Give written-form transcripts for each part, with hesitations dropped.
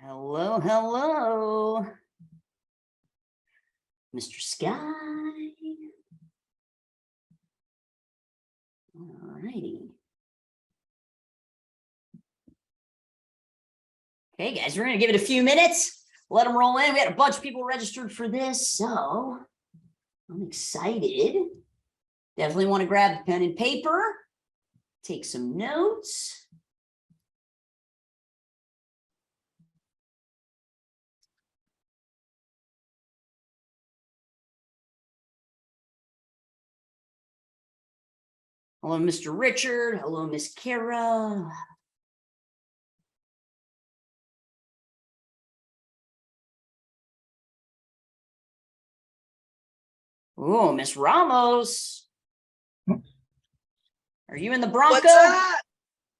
Hello, hello, Mr. Sky. All righty. Okay, guys, we're going to give it a few minutes. Let them roll in. We had a bunch of people registered for this, so I'm excited. Definitely want to grab the pen and paper, take some notes. Hello, Mr. Richard. Hello, Miss Kara. Oh, Miss Ramos. Are you in the Bronco? What's up?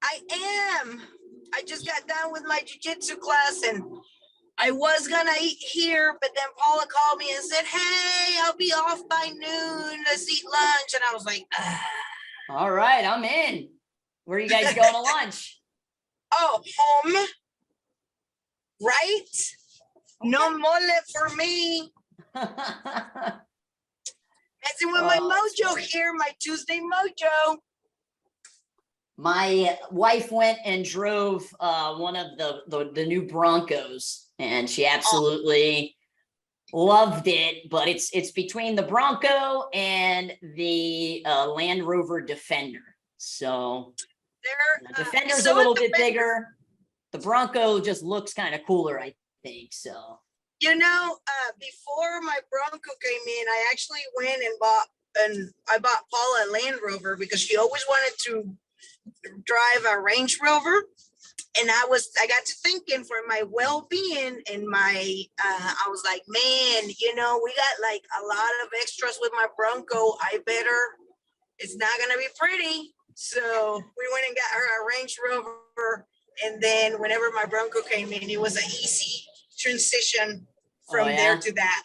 I am. I just got done with my jiu-jitsu class and I was gonna eat here, but then Paula called me and said, hey, I'll be off by noon. Let's eat lunch. And I was like, All right, I'm in. Where are you guys going to lunch? oh, home. Right? No mole for me. Messing with my mojo here, my Tuesday mojo. My wife went and drove one of the new Broncos, and she absolutely loved it. But it's between the Bronco and the Land Rover Defender. So the Defender's a little bit bigger. The Bronco just looks kind of cooler, I think. So you know, before my Bronco came in, I actually went and I bought Paula a Land Rover because she always wanted to drive a Range Rover. And I got to thinking for my well-being and I was like, man, you know, we got like a lot of extras with my Bronco. It's not going to be pretty. So we went and got her a Range Rover. And then whenever my Bronco came in, it was an easy transition from there to that.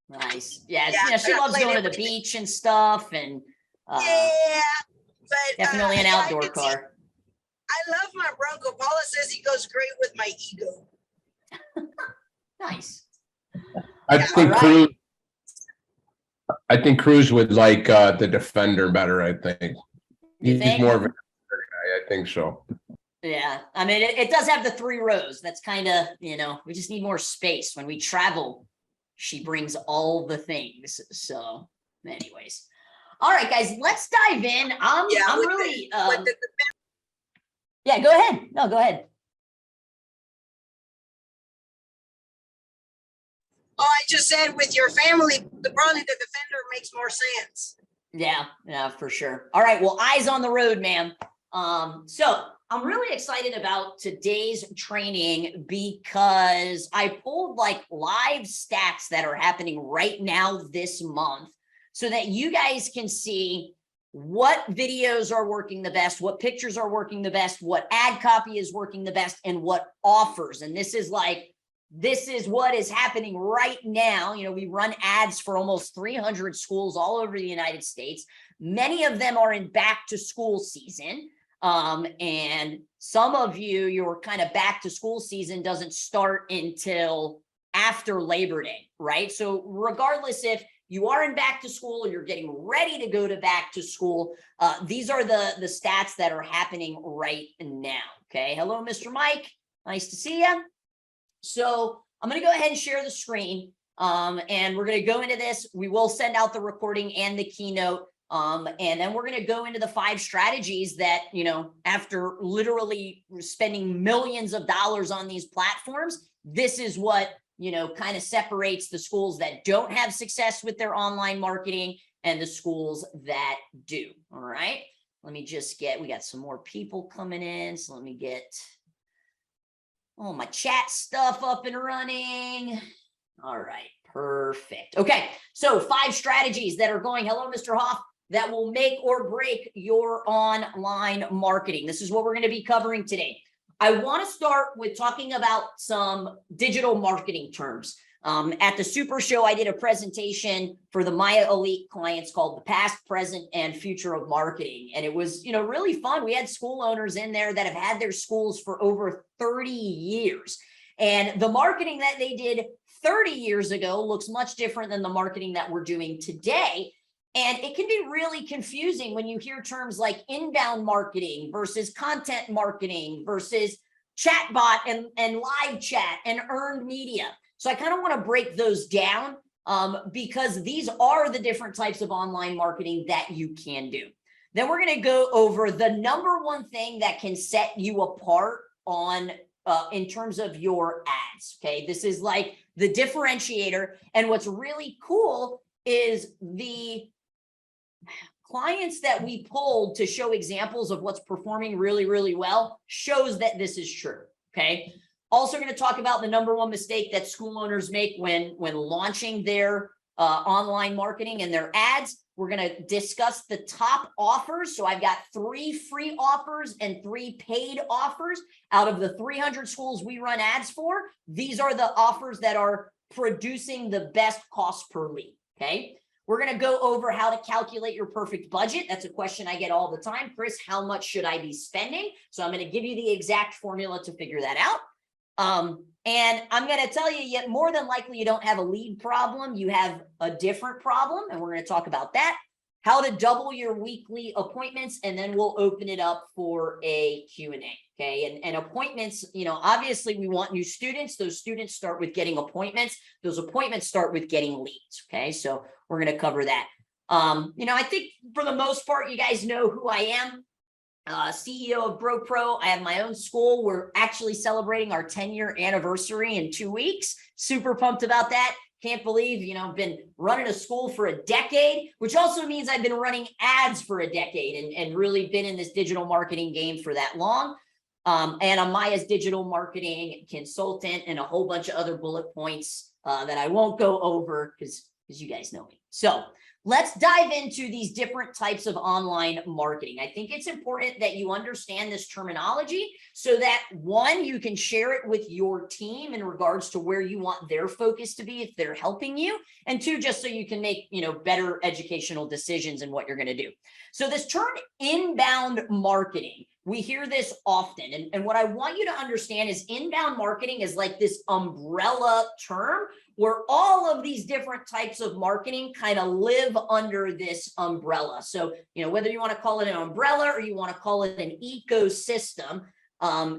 Nice. Yeah, she loves going to the beach and stuff. And yeah, but definitely an outdoor car. I love my Bronco. Paula says he goes great with my ego. Nice. I think Cruz would like the Defender better. I think he's more of a guy. I think so. Yeah, I mean, it does have the 3 rows. That's kind of, you know, we just need more space. When we travel, she brings all the things. So anyways, all right, guys, let's dive in. I'm really, yeah, go ahead. No, go ahead. Oh, I just said with your family, probably the Defender makes more sense. Yeah, for sure. All right, well, eyes on the road, ma'am. So I'm really excited about today's training because I pulled like live stats that are happening right now this month so that you guys can see what videos are working the best, what pictures are working the best, what ad copy is working the best, and what offers. And this is what is happening right now. You know, we run ads for almost 300 schools all over the United States. Many of them are in back to school season. And some of you, your kind of back to school season doesn't start until after Labor Day, right? So regardless if you are in back to school or you're getting ready to go to back to school, these are the stats that are happening right now. Okay. Hello, Mr. Mike. Nice to see you. So I'm going to go ahead and share the screen. And we're going to go into this. We will send out the recording and the keynote. And then we're going to go into the 5 strategies that, you know, after literally spending millions of dollars on these platforms, this is what, you know, kind of separates the schools that don't have success with their online marketing and the schools that do. All right. Let me just we got some more people coming in. So let me get my chat stuff up and running. All right. Perfect. Okay. So 5 strategies that are going. Hello, Mr. Hoff. That will make or break your online marketing. This is what we're going to be covering today. I want to start with talking about some digital marketing terms. At the Super Show, I did a presentation for the Maya Elite clients called The Past, Present, and Future of Marketing. And it was, you know, really fun. We had school owners in there that have had their schools for over 30 years. And the marketing that they did 30 years ago looks much different than the marketing that we're doing today. And it can be really confusing when you hear terms like inbound marketing versus content marketing versus chatbot and live chat and earned media. So I kind of want to break those down because these are the different types of online marketing that you can do. Then we're going to go over the number one thing that can set you apart on in terms of your ads. Okay, this is like the differentiator. And what's really cool is the clients that we pulled to show examples of what's performing really, really well shows that this is true. Okay. Also going to talk about the number one mistake that school owners make when launching their online marketing and their ads. We're going to discuss the top offers. So I've got 3 free offers and 3 paid offers out of the 300 schools we run ads for. These are the offers that are producing the best cost per lead. Okay. We're going to go over how to calculate your perfect budget. That's a question I get all the time. Chris, how much should I be spending? So I'm going to give you the exact formula to figure that out. And I'm going to tell you, yet more than likely you don't have a lead problem. You have a different problem. And we're going to talk about that, how to double your weekly appointments. And then we'll open it up for a Q&A. Okay. And appointments, you know, obviously we want new students. Those students start with getting appointments. Those appointments start with getting leads. Okay. So we're going to cover that. You know, I think for the most part, you guys know who I am. CEO of Bro Pro. I have my own school. We're actually celebrating our 10-year anniversary in 2 weeks. Super pumped about that. Can't believe, you know, I've been running a school for a decade, which also means I've been running ads for a decade and really been in this digital marketing game for that long. And I'm Maya's digital marketing consultant and a whole bunch of other bullet points that I won't go over because you guys know me. So let's dive into these different types of online marketing. I think it's important that you understand this terminology so that 1, you can share it with your team in regards to where you want their focus to be if they're helping you, and 2, just so you can make, you know, better educational decisions in what you're going to do. So this term inbound marketing, we hear this often. And what I want you to understand is inbound marketing is like this umbrella term where all of these different types of marketing kind of live under this umbrella. So, you know, whether you want to call it an umbrella or you want to call it an ecosystem,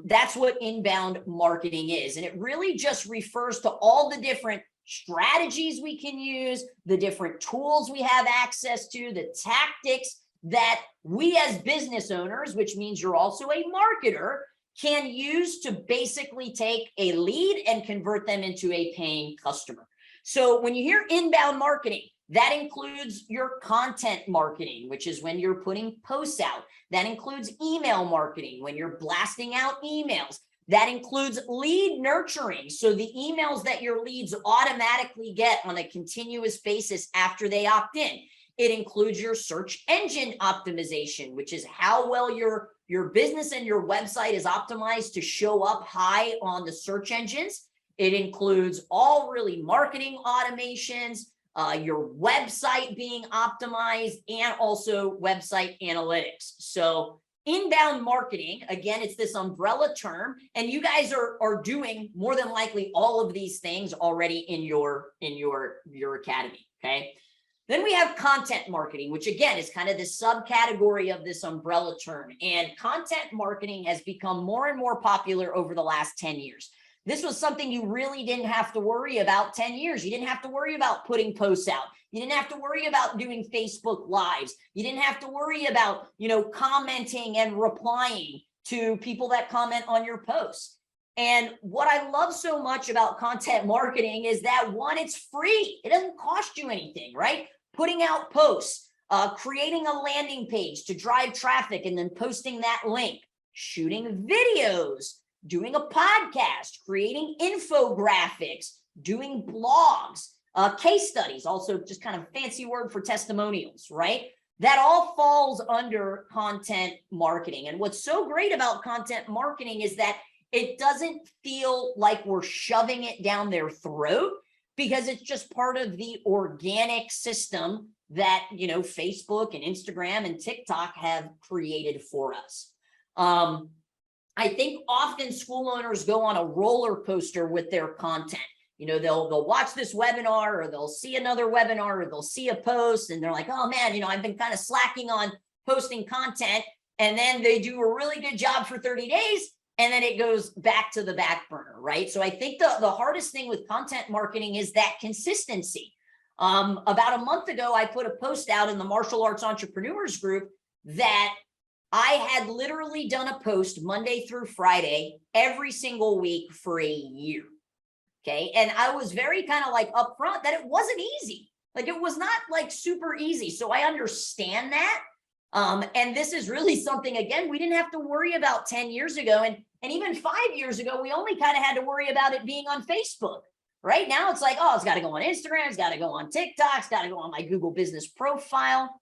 that's what inbound marketing is. And it really just refers to all the different strategies we can use, the different tools we have access to, the tactics that we as business owners, which means you're also a marketer, can use to basically take a lead and convert them into a paying customer. So when you hear inbound marketing, that includes your content marketing, which is when you're putting posts out. That includes email marketing, when you're blasting out emails. That includes lead nurturing. So the emails that your leads automatically get on a continuous basis after they opt in. It includes your search engine optimization, which is how well your business and your website is optimized to show up high on the search engines. It includes all really marketing automations, your website being optimized, and also website analytics. So inbound marketing, again, it's this umbrella term, and you guys are doing more than likely all of these things already in your academy. Okay. Then we have content marketing, which again is kind of this subcategory of this umbrella term. And content marketing has become more and more popular over the last 10 years. This was something you really didn't have to worry about 10 years. You didn't have to worry about putting posts out. You didn't have to worry about doing Facebook Lives. You didn't have to worry about, you know, commenting and replying to people that comment on your posts. And what I love so much about content marketing is that, 1, it's free. It doesn't cost you anything, right? Putting out posts, creating a landing page to drive traffic and then posting that link, shooting videos, doing a podcast, creating infographics, doing blogs, case studies, also just kind of fancy word for testimonials, right? That all falls under content marketing. And what's so great about content marketing is that it doesn't feel like we're shoving it down their throat, because it's just part of the organic system that, you know, Facebook and Instagram and TikTok have created for us. I think often school owners go on a roller coaster with their content. You know, they'll watch this webinar, or they'll see another webinar, or they'll see a post, and they're like, oh man, you know, I've been kind of slacking on posting content. And then they do a really good job for 30 days, and then it goes back to the back burner, right? So I think the hardest thing with content marketing is that consistency. About a month ago, I put a post out in the Martial Arts Entrepreneurs group that I had literally done a post Monday through Friday every single week for a year. Okay. And I was very kind of like upfront that it wasn't easy. Like, it was not like super easy. So I understand that. And this is really something, again, we didn't have to worry about 10 years ago. And even 5 years ago, we only kind of had to worry about it being on Facebook. Right now, it's like, oh, it's got to go on Instagram, it's got to go on TikTok, it's got to go on my Google business profile.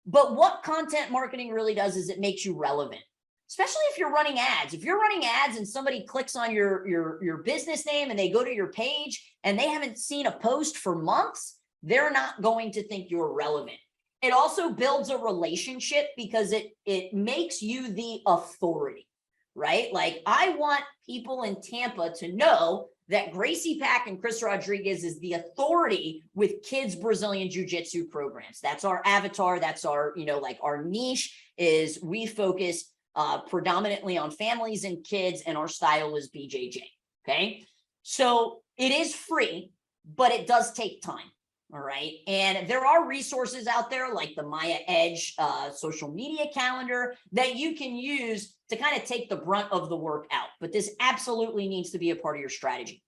But what content marketing really does is it makes you relevant, especially if you're running ads. If you're running ads and somebody clicks on your business name and they go to your page and they haven't seen a post for months, they're not going to think you're relevant. It also builds a relationship because it makes you the authority, right? Like, I want people in Tampa to know that Gracie Pack and Chris Rodriguez is the authority with kids Brazilian Jiu-Jitsu programs. That's our avatar. That's our, you know, like our niche is we focus predominantly on families and kids, and our style is BJJ. Okay. So it is free, but it does take time. All right. And there are resources out there like the Maya Edge social media calendar that you can use to kind of take the brunt of the work out. But this absolutely needs to be a part of your strategy.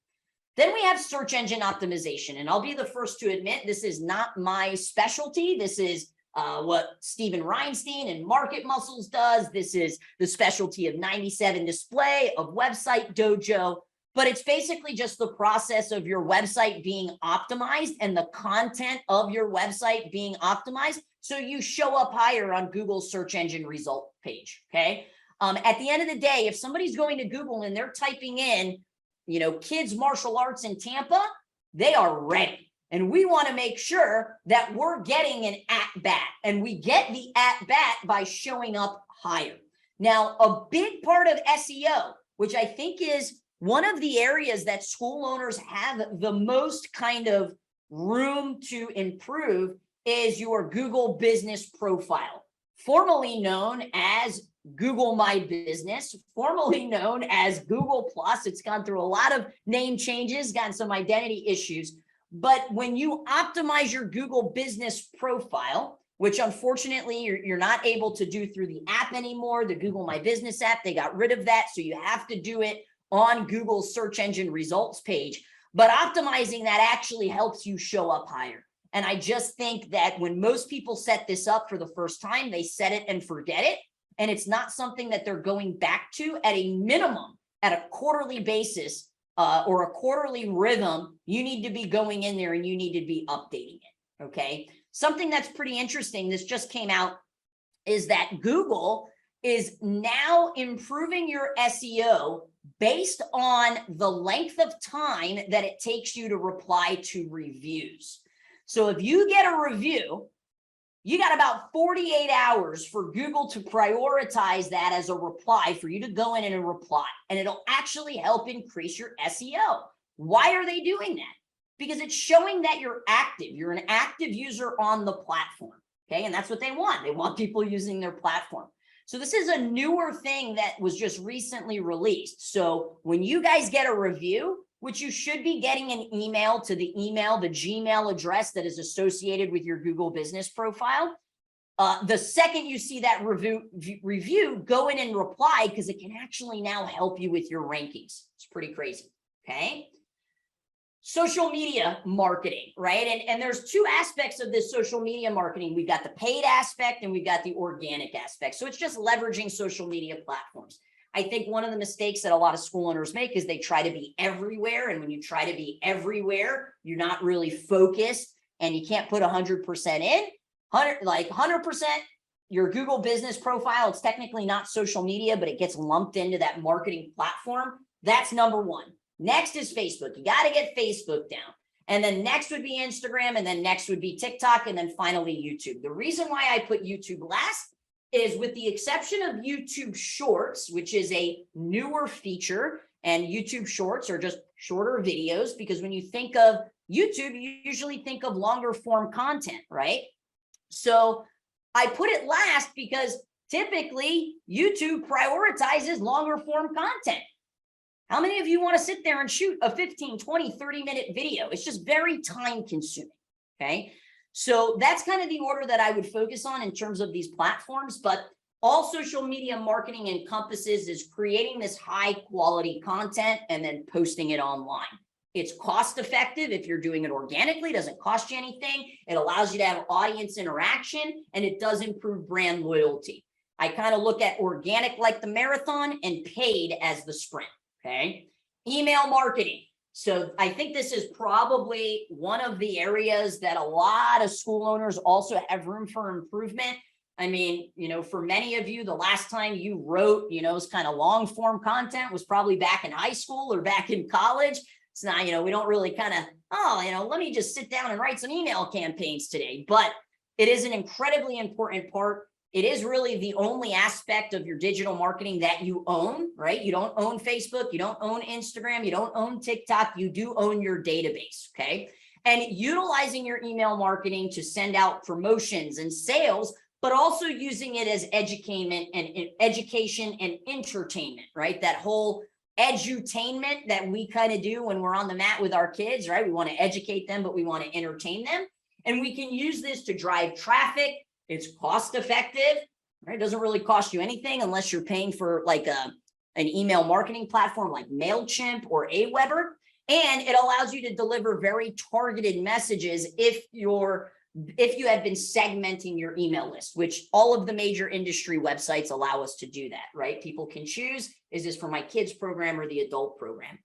Then we have search engine optimization. And I'll be the first to admit, this is not my specialty. This is what Steven Reinstein and Market Muscles does. This is the specialty of 97 Display, of Website Dojo. But it's basically just the process of your website being optimized and the content of your website being optimized so you show up higher on Google's search engine result page, okay? At the end of the day, if somebody's going to Google and they're typing in, you know, kids martial arts in Tampa, they are ready. And we want to make sure that we're getting an at-bat, and we get the at-bat by showing up higher. Now, a big part of SEO, which I think is one of the areas that school owners have the most kind of room to improve, is your Google business profile, formerly known as Google My Business, formerly known as Google Plus. It's gone through a lot of name changes, gotten some identity issues. But when you optimize your Google business profile, which unfortunately you're not able to do through the app anymore, the Google My Business app, they got rid of that. So you have to do it on Google's search engine results page. But optimizing that actually helps you show up higher. And I just think that when most people set this up for the first time, they set it and forget it. And it's not something that they're going back to at a minimum, at a quarterly basis or a quarterly rhythm. You need to be going in there and you need to be updating it. Okay. Something that's pretty interesting, this just came out, is that Google is now improving your SEO based on the length of time that it takes you to reply to reviews. So if you get a review, you got about 48 hours for Google to prioritize that as a reply for you to go in and reply, and it'll actually help increase your SEO. Why are they doing that? Because it's showing that you're active. You're an active user on the platform. Okay. And that's what they want. They want people using their platform. So this is a newer thing that was just recently released. So when you guys get a review, which you should be getting an email to the Gmail address that is associated with your Google business profile, the second you see that review, go in and reply, because it can actually now help you with your rankings. It's pretty crazy. Okay. Social media marketing, right? And there's two aspects of this social media marketing. We've got the paid aspect and we've got the organic aspect. So it's just leveraging social media platforms. I think one of the mistakes that a lot of school owners make is they try to be everywhere. And when you try to be everywhere, you're not really focused and you can't put 100% in. 100%, your Google business profile, it's technically not social media, but it gets lumped into that marketing platform. That's number one. Next is Facebook. You got to get Facebook down. And then next would be Instagram. And then next would be TikTok. And then finally YouTube. The reason why I put YouTube last is, with the exception of YouTube Shorts, which is a newer feature, and YouTube Shorts are just shorter videos, because when you think of YouTube, you usually think of longer form content, right? So I put it last because typically YouTube prioritizes longer form content. How many of you want to sit there and shoot a 15, 20, 30-minute video? It's just very time consuming, okay? So that's kind of the order that I would focus on in terms of these platforms, but all social media marketing encompasses is creating this high quality content and then posting it online. It's cost effective if you're doing it organically, it doesn't cost you anything. It allows you to have audience interaction, and it does improve brand loyalty. I kind of look at organic like the marathon and paid as the sprint, okay? Email marketing. So I think this is probably one of the areas that a lot of school owners also have room for improvement. I mean, you know, for many of you, the last time you wrote, you know, this kind of long form content was probably back in high school or back in college. It's not, you know, we don't really kind of, oh, you know, let me just sit down and write some email campaigns today. But it is an incredibly important part. It is really the only aspect of your digital marketing that you own, right? You don't own Facebook, you don't own Instagram, you don't own TikTok, you do own your database, okay? And utilizing your email marketing to send out promotions and sales, but also using it as education and entertainment, right? That whole edutainment that we kind of do when we're on the mat with our kids, right? We want to educate them, but we want to entertain them. And we can use this to drive traffic. It's cost effective, right? It doesn't really cost you anything unless you're paying for like an email marketing platform like MailChimp or Aweber. And it allows you to deliver very targeted messages if you have been segmenting your email list, which all of the major industry websites allow us to do that, right? People can choose, is this for my kids program or the adult program?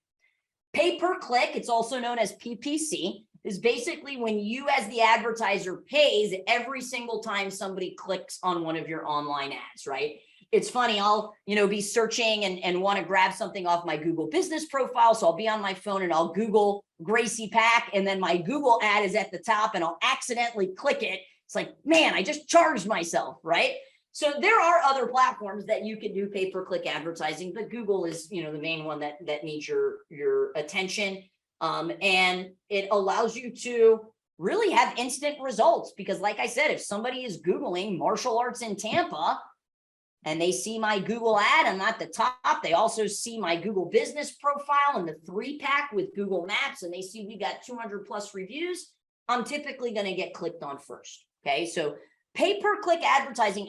Pay per click, it's also known as PPC, is basically when you as the advertiser pays every single time somebody clicks on one of your online ads, right? It's funny, I'll, you know, be searching and want to grab something off my Google business profile. So I'll be on my phone and I'll Google Gracie Pack, and then my Google ad is at the top and I'll accidentally click it. It's like, man, I just charged myself, right? So there are other platforms that you can do pay-per-click advertising, but Google is, you know, the main one that needs your attention. And it allows you to really have instant results, because like I said, if somebody is Googling martial arts in Tampa and they see my Google ad, I'm at the top, they also see my Google business profile and the 3-pack with Google Maps, and they see we got 200+ reviews, I'm typically going to get clicked on first. Okay, so pay-per-click advertising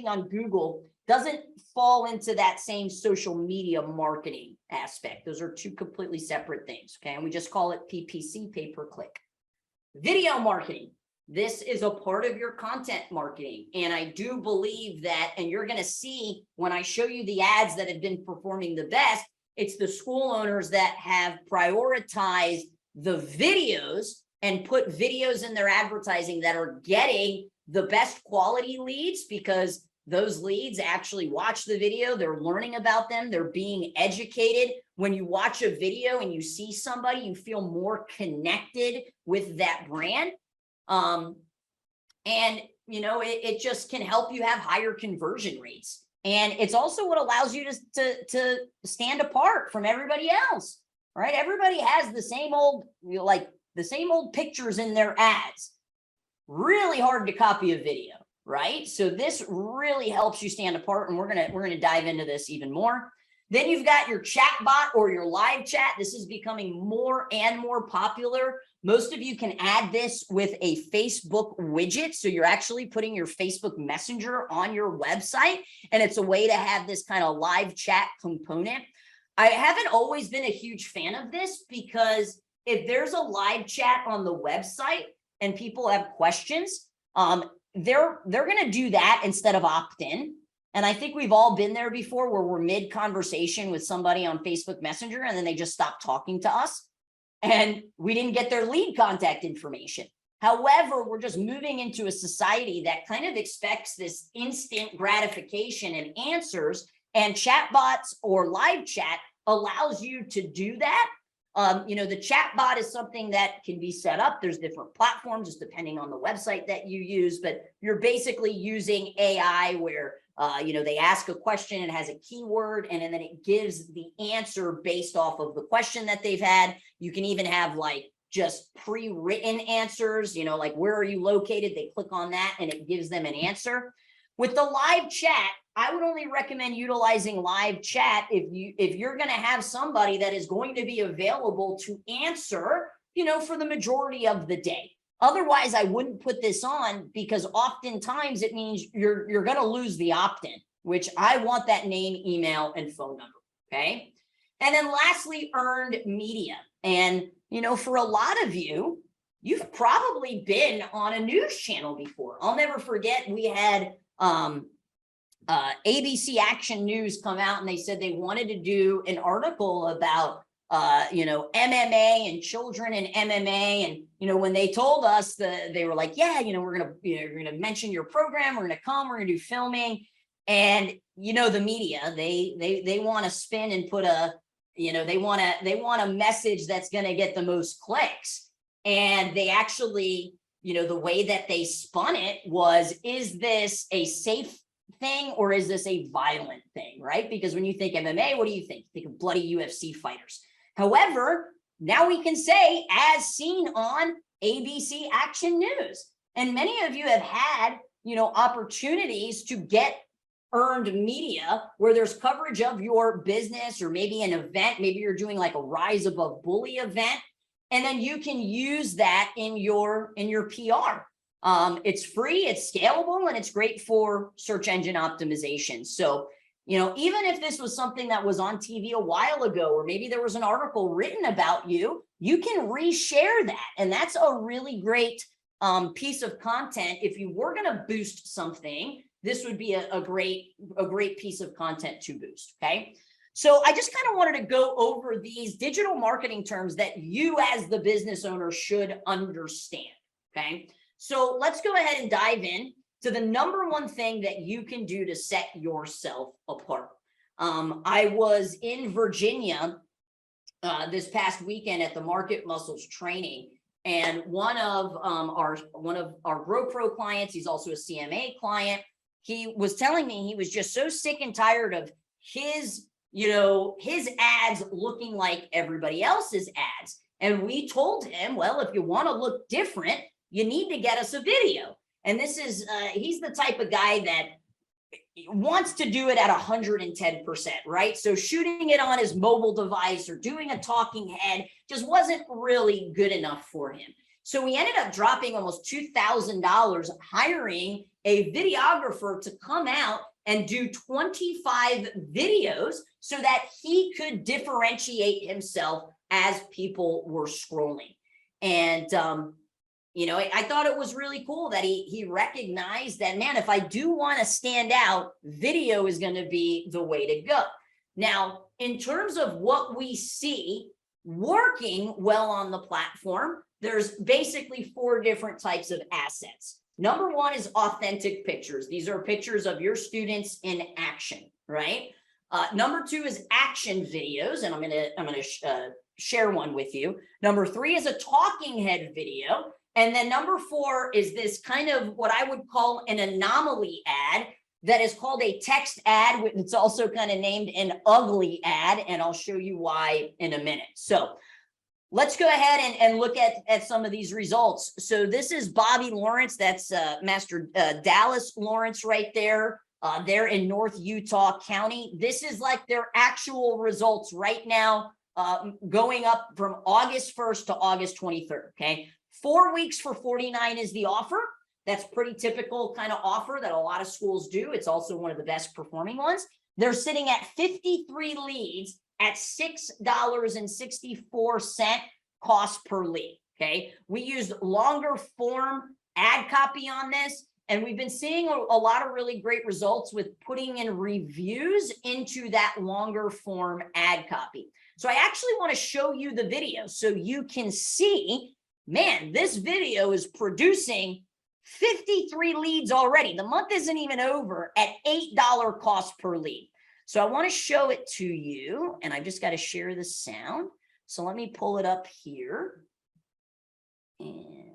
on Google doesn't fall into that same social media marketing aspect. Those are two completely separate things, okay? And we just call it PPC, pay-per-click. Video marketing. This is a part of your content marketing. And I do believe that, and you're going to see when I show you the ads that have been performing the best, it's the school owners that have prioritized the videos and put videos in their advertising that are getting the best quality leads, because those leads actually watch the video, they're learning about them, they're being educated. When you watch a video and you see somebody, you feel more connected with that brand. And you know, it just can help you have higher conversion rates. And it's also what allows you to stand apart from everybody else, right? Everybody has the same old, you know, like the same old pictures in their ads. Really hard to copy a video, right? So this really helps you stand apart, and we're gonna dive into this even more. Then you've got your chat bot or your live chat. This is becoming more and more popular. Most of you can add this with a Facebook widget. So you're actually putting your Facebook Messenger on your website, and it's a way to have this kind of live chat component. I haven't always been a huge fan of this, because if there's a live chat on the website and people have questions, they're going to do that instead of opt in. And I think we've all been there before, where we're mid conversation with somebody on Facebook Messenger and then they just stop talking to us and we didn't get their lead contact information. However, we're just moving into a society that kind of expects this instant gratification and answers, and chatbots or live chat allows you to do that. The chat bot is something that can be set up. There's different platforms, just depending on the website that you use, but you're basically using AI where, they ask a question, it has a keyword, and then it gives the answer based off of the question that they've had. You can even have like just pre-written answers, like where are you located? They click on that and it gives them an answer. With the live chat, I would only recommend utilizing live chat if you're going to have somebody that is going to be available to answer, for the majority of the day. Otherwise, I wouldn't put this on because oftentimes it means you're going to lose the opt-in, which I want that name, email, and phone number. Okay. And then lastly, earned media. And, for a lot of you, you've probably been on a news channel before. I'll never forget, we had ABC Action News come out and they said they wanted to do an article about MMA and children in MMA. And, when they told us they were like, yeah, we're going to mention your program. We're going to come, we're going to do filming. And, the media, they want to spin and put they want a message that's going to get the most clicks. And they actually, the way that they spun it was, is this a safe thing or is this a violent thing, right? Because when you think MMA, what do you think? You think of bloody UFC fighters. However, now we can say, as seen on ABC Action News, and many of you have had, opportunities to get earned media where there's coverage of your business or maybe an event, maybe you're doing like a Rise Above Bully event, and then you can use that in your PR. It's free, it's scalable, and it's great for search engine optimization. So, even if this was something that was on TV a while ago, or maybe there was an article written about you, you can reshare that. And that's a really great piece of content. If you were going to boost something, this would be a great piece of content to boost. Okay. So I just kind of wanted to go over these digital marketing terms that you as the business owner should understand. Okay. So let's go ahead and dive in to the number one thing that you can do to set yourself apart. I was in Virginia this past weekend at the Market Muscles training, and one of our GrowPro clients, he's also a CMA client, he was telling me he was just so sick and tired of his ads looking like everybody else's ads. And we told him, well, if you want to look different, you need to get us a video. And this is, he's the type of guy that wants to do it at 110%, right? So shooting it on his mobile device or doing a talking head just wasn't really good enough for him. So we ended up dropping almost $2,000 hiring a videographer to come out and do 25 videos so that he could differentiate himself as people were scrolling. And, I thought it was really cool that he recognized that, man, if I do want to stand out, video is going to be the way to go. Now, in terms of what we see working well on the platform, there's basically 4 different types of assets. Number one is authentic pictures. These are pictures of your students in action, right? Number 2 is action videos, and I'm gonna share one with you. Number 3 is a talking head video. And then number 4 is this kind of what I would call an anomaly ad that is called a text ad. It's also kind of named an ugly ad, and I'll show you why in a minute. So let's go ahead and look at some of these results. So this is Bobby Lawrence. That's Master Dallas Lawrence right there. They're in North Utah County. This is like their actual results right now, going up from August 1st to August 23rd, okay? 4 weeks for $49 is the offer. That's pretty typical kind of offer that a lot of schools do. It's also one of the best performing ones. They're sitting at 53 leads at $6.64 cost per lead, okay? We used longer form ad copy on this, and we've been seeing a lot of really great results with putting in reviews into that longer form ad copy. So I actually want to show you the video so you can see, man, this video is producing 53 leads already. The month isn't even over at $8 cost per lead. So I want to show it to you, and I've just got to share the sound. So let me pull it up here. And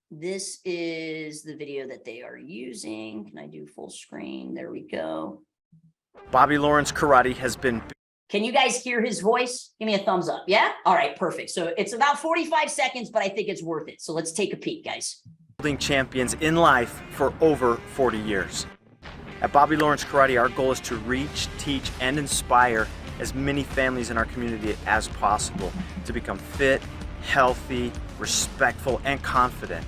this is the video that they are using. Can I do full screen? There we go. Bobby Lawrence Karate has been. Can you guys hear his voice? Give me a thumbs up. Yeah? All right, perfect. So it's about 45 seconds, but I think it's worth it. So let's take a peek, guys. Building champions in life for over 40 years. At Bobby Lawrence Karate, our goal is to reach, teach, and inspire as many families in our community as possible to become fit, healthy, respectful, and confident.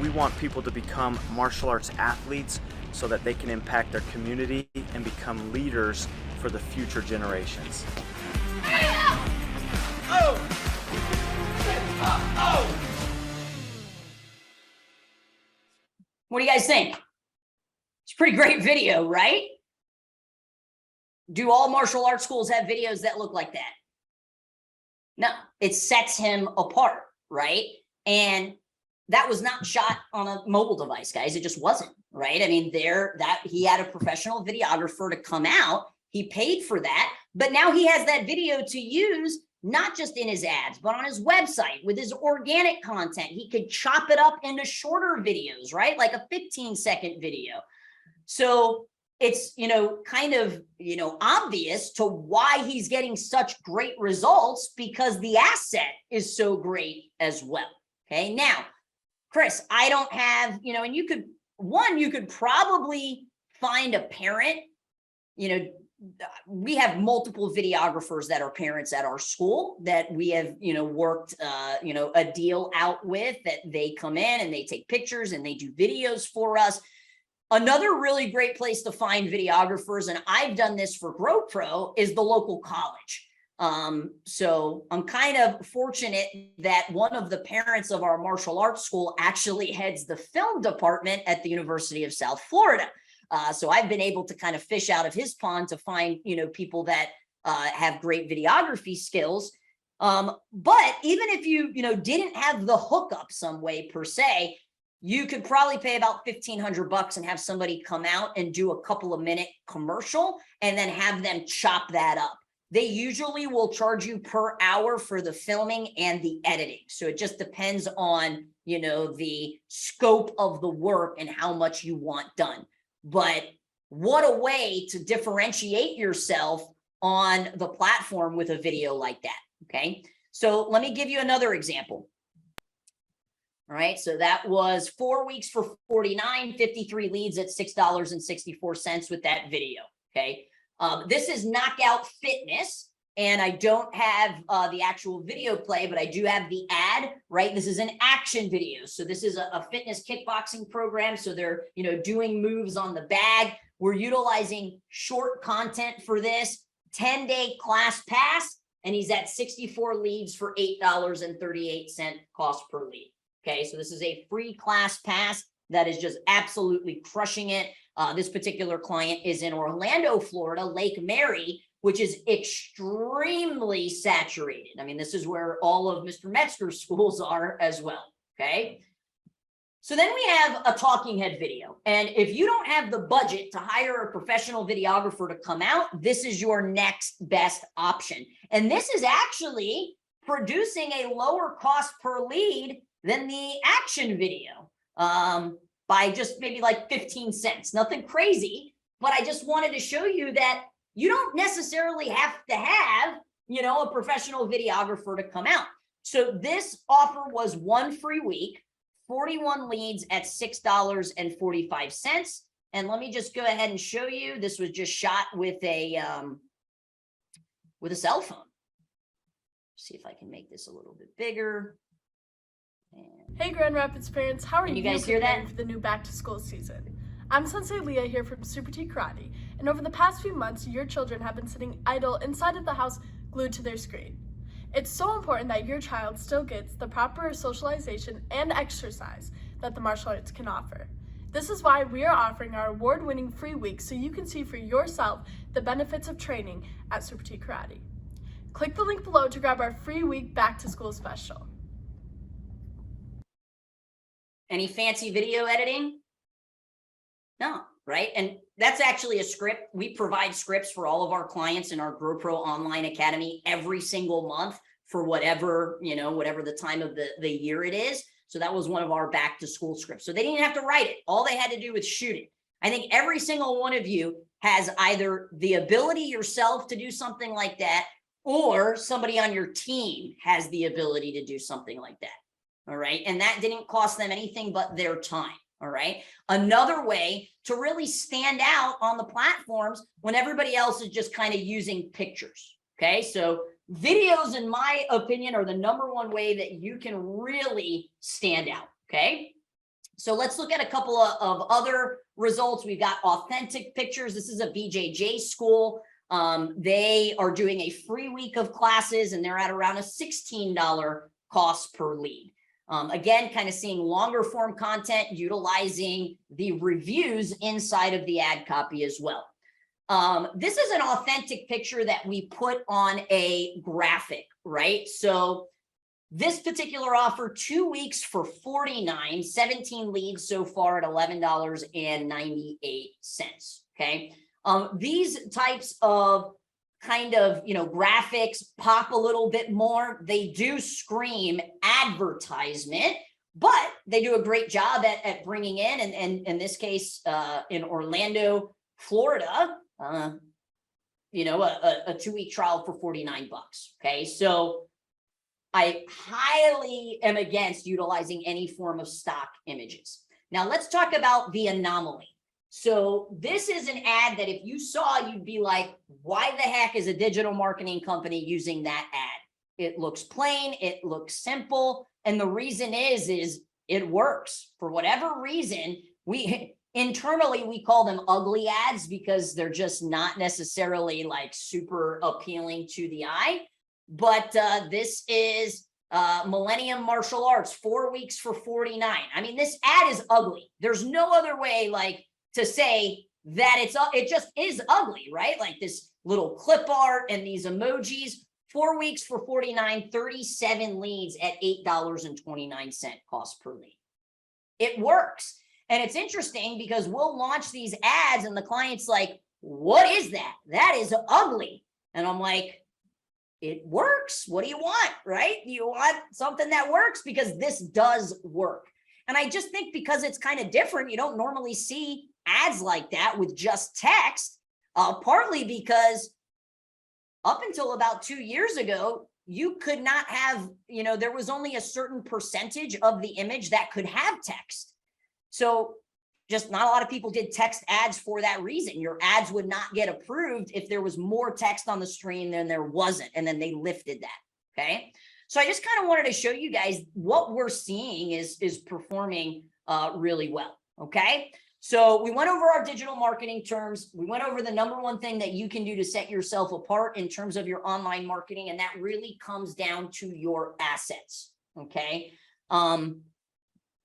We want people to become martial arts athletes so that they can impact their community and become leaders for the future generations. What do you guys think? It's a pretty great video, right? Do all martial arts schools have videos that look like that? No, it sets him apart, right? And that was not shot on a mobile device, guys. It just wasn't, right? I mean, he had a professional videographer to come out. He paid for that, but now he has that video to use, not just in his ads, but on his website with his organic content. He could chop it up into shorter videos, right? Like a 15-second video. So it's, kind of, obvious to why he's getting such great results, because the asset is so great as well. Okay. Now, Chris, I don't have, and you could probably find a parent, we have multiple videographers that are parents at our school that we have, worked, a deal out with, that they come in and they take pictures and they do videos for us. Another really great place to find videographers, and I've done this for GoPro, is the local college. So I'm kind of fortunate that one of the parents of our martial arts school actually heads the film department at the University of South Florida. So I've been able to kind of fish out of his pond to find, people that have great videography skills. But even if you, didn't have the hookup some way per se, you could probably pay about $1,500 and have somebody come out and do a couple of minute commercial and then have them chop that up. They usually will charge you per hour for the filming and the editing. So it just depends on, the scope of the work and how much you want done. But what a way to differentiate yourself on the platform with a video like that. Okay. So let me give you another example. All right. So that was 4 weeks for 49, 53 leads at $6.64 with that video. Okay. This is Knockout Fitness, and I don't have the actual video play, but I do have the ad, right? This is an action video. So this is a fitness kickboxing program. So they're, doing moves on the bag. We're utilizing short content for this 10-day class pass, and he's at 64 leads for $8.38 cost per lead. Okay. So this is a free class pass that is just absolutely crushing it. This particular client is in Orlando, Florida, Lake Mary, which is extremely saturated. I mean, this is where all of Mr. Metzger's schools are as well, okay? So then we have a talking head video. And if you don't have the budget to hire a professional videographer to come out, this is your next best option. And this is actually producing a lower cost per lead than the action video. By just maybe like 15 cents, nothing crazy, but I just wanted to show you that you don't necessarily have to have, a professional videographer to come out. So this offer was 1 free week, 41 leads at $6.45. And let me just go ahead and show you, this was just shot with a cell phone. See if I can make this a little bit bigger. Hey Grand Rapids parents, how are you guys hear that? For the new back to school season? I'm Sensei Leah here from Super T Karate, and over the past few months, your children have been sitting idle inside of the house glued to their screen. It's so important that your child still gets the proper socialization and exercise that the martial arts can offer. This is why we are offering our award-winning free week so you can see for yourself the benefits of training at Super T Karate. Click the link below to grab our free week back to school special. Any fancy video editing? No, right? And that's actually a script. We provide scripts for all of our clients in our GrowPro Online Academy every single month for whatever, whatever the time of the year it is. So that was one of our back to school scripts. So they didn't have to write it. All they had to do was shoot it. I think every single one of you has either the ability yourself to do something like that, or somebody on your team has the ability to do something like that. All right. And that didn't cost them anything but their time. All right. Another way to really stand out on the platforms when everybody else is just kind of using pictures. Okay. So videos, in my opinion, are the #1 way that you can really stand out. Okay. So let's look at a couple of other results. We've got authentic pictures. This is a BJJ school. They are doing a free week of classes, and they're at around a $16 cost per lead. Again, kind of seeing longer form content, utilizing the reviews inside of the ad copy as well. This is an authentic picture that we put on a graphic, right? So this particular offer, 2 weeks for $49, 17 leads so far at $11.98. Okay. These types of kind of, graphics pop a little bit more. They do scream advertisement, but they do a great job at bringing in, and in this case, in Orlando, Florida, a 2-week trial for $49. Okay. So I highly am against utilizing any form of stock images. Now let's talk about the Anomaly. So this is an ad that if you saw, you'd be like, why the heck is a digital marketing company using that ad? It looks plain, it looks simple. And the reason is it works. For whatever reason, internally, we call them ugly ads because they're just not necessarily like super appealing to the eye. But this is Millennium Martial Arts, 4 weeks for $49. I mean, this ad is ugly. There's no other way like to say that it just is ugly, right? Like this little clip art and these emojis. 4 weeks for $49, 37 leads at $8.29 cost per lead. It works. And it's interesting because we'll launch these ads and the client's like, what is that? That is ugly. And I'm like, it works. What do you want, right? You want something that works, because this does work. And I just think because it's kind of different, you don't normally see ads like that with just text, partly because up until about 2 years ago, you could not have, there was only a certain percentage of the image that could have text. So just not a lot of people did text ads for that reason. Your ads would not get approved if there was more text on the screen than there wasn't. And then they lifted that. Okay. So I just kind of wanted to show you guys what we're seeing is performing really well. Okay. So we went over our digital marketing terms. We went over the #1 thing that you can do to set yourself apart in terms of your online marketing. And that really comes down to your assets. Okay.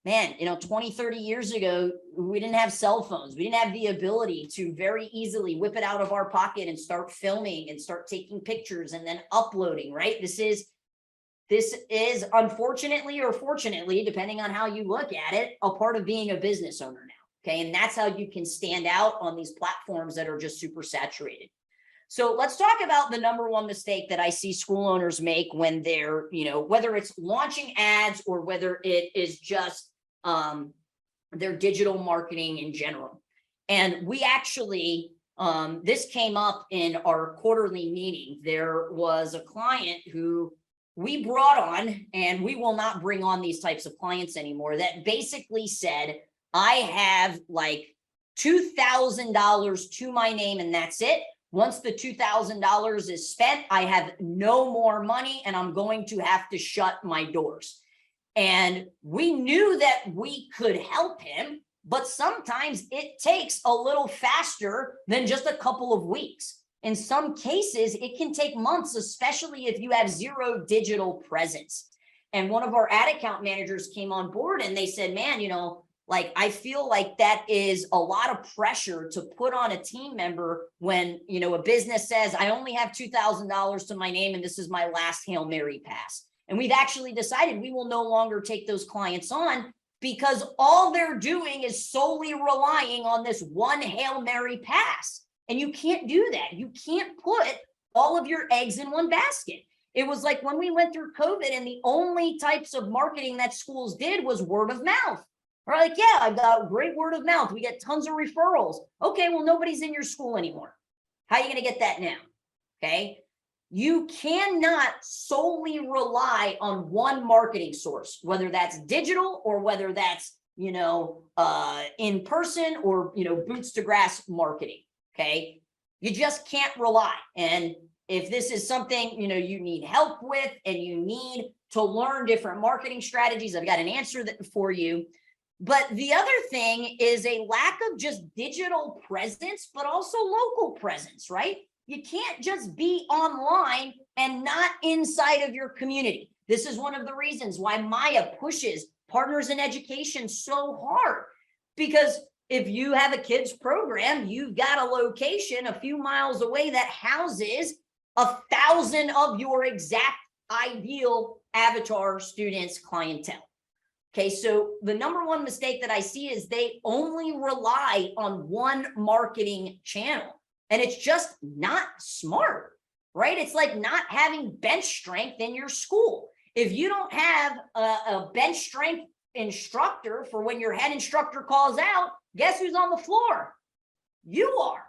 Man, 20, 30 years ago, we didn't have cell phones. We didn't have the ability to very easily whip it out of our pocket and start filming and start taking pictures and then uploading, right? This is unfortunately or fortunately, depending on how you look at it, a part of being a business owner now. Okay. And that's how you can stand out on these platforms that are just super saturated. So let's talk about the #1 mistake that I see school owners make when they're, whether it's launching ads or whether it is just their digital marketing in general. And we actually, this came up in our quarterly meeting. There was a client who we brought on, and we will not bring on these types of clients anymore, that basically said, I have like $2,000 to my name and that's it. Once the $2,000 is spent, I have no more money and I'm going to have to shut my doors. And we knew that we could help him, but sometimes it takes a little faster than just a couple of weeks. In some cases, it can take months, especially if you have zero digital presence. And one of our ad account managers came on board and they said, man, like, I feel like that is a lot of pressure to put on a team member when, a business says, I only have $2,000 to my name and this is my last Hail Mary pass. And we've actually decided we will no longer take those clients on because all they're doing is solely relying on this one Hail Mary pass. And you can't do that. You can't put all of your eggs in one basket. It was like when we went through COVID and the only types of marketing that schools did was word of mouth. We're like, yeah, I've got great word of mouth. We get tons of referrals. Okay, well, nobody's in your school anymore. How are you going to get that now? Okay. You cannot solely rely on one marketing source, whether that's digital or whether that's, in person or, boots to grass marketing. Okay. You just can't rely. And if this is something, you need help with and you need to learn different marketing strategies, I've got an answer for you. But the other thing is a lack of just digital presence, but also local presence, right? You can't just be online and not inside of your community. This is one of the reasons why Maya pushes partners in education so hard, because if you have a kids program, you've got a location a few miles away that houses 1,000 of your exact ideal avatar students clientele. Okay, so the number one mistake that I see is they only rely on one marketing channel. And it's just not smart, right? It's like not having bench strength in your school. If you don't have a bench strength instructor for when your head instructor calls out, guess who's on the floor? You are,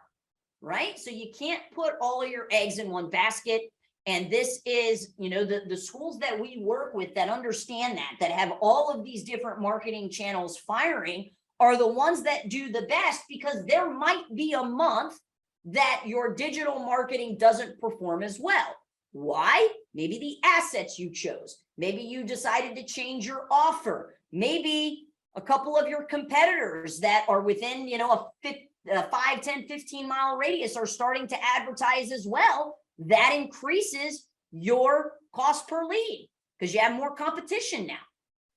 right? So you can't put all of your eggs in one basket. And this is, the schools that we work with that understand that have all of these different marketing channels firing are the ones that do the best, because there might be a month that your digital marketing doesn't perform as well. Why? Maybe the assets you chose. Maybe you decided to change your offer. Maybe a couple of your competitors that are within, a 5, 10, 15 mile radius are starting to advertise as well. That increases your cost per lead because you have more competition now.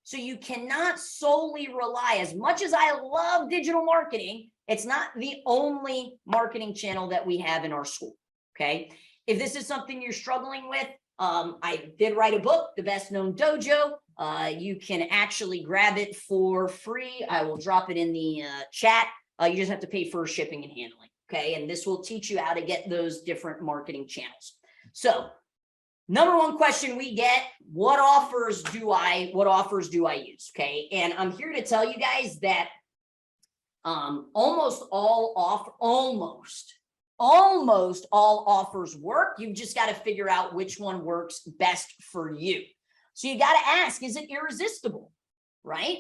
So you cannot solely rely, as much as I love digital marketing, it's not the only marketing channel that we have in our school, okay? If this is something you're struggling with, I did write a book, The Best Known Dojo. You can actually grab it for free. I will drop it in the chat. You just have to pay for shipping and handling, okay? And this will teach you how to get those different marketing channels. So number one question we get, what offers do I use, okay? And I'm here to tell you guys that almost all offers work. You've just got to figure out which one works best for you. So you got to ask, is it irresistible, right?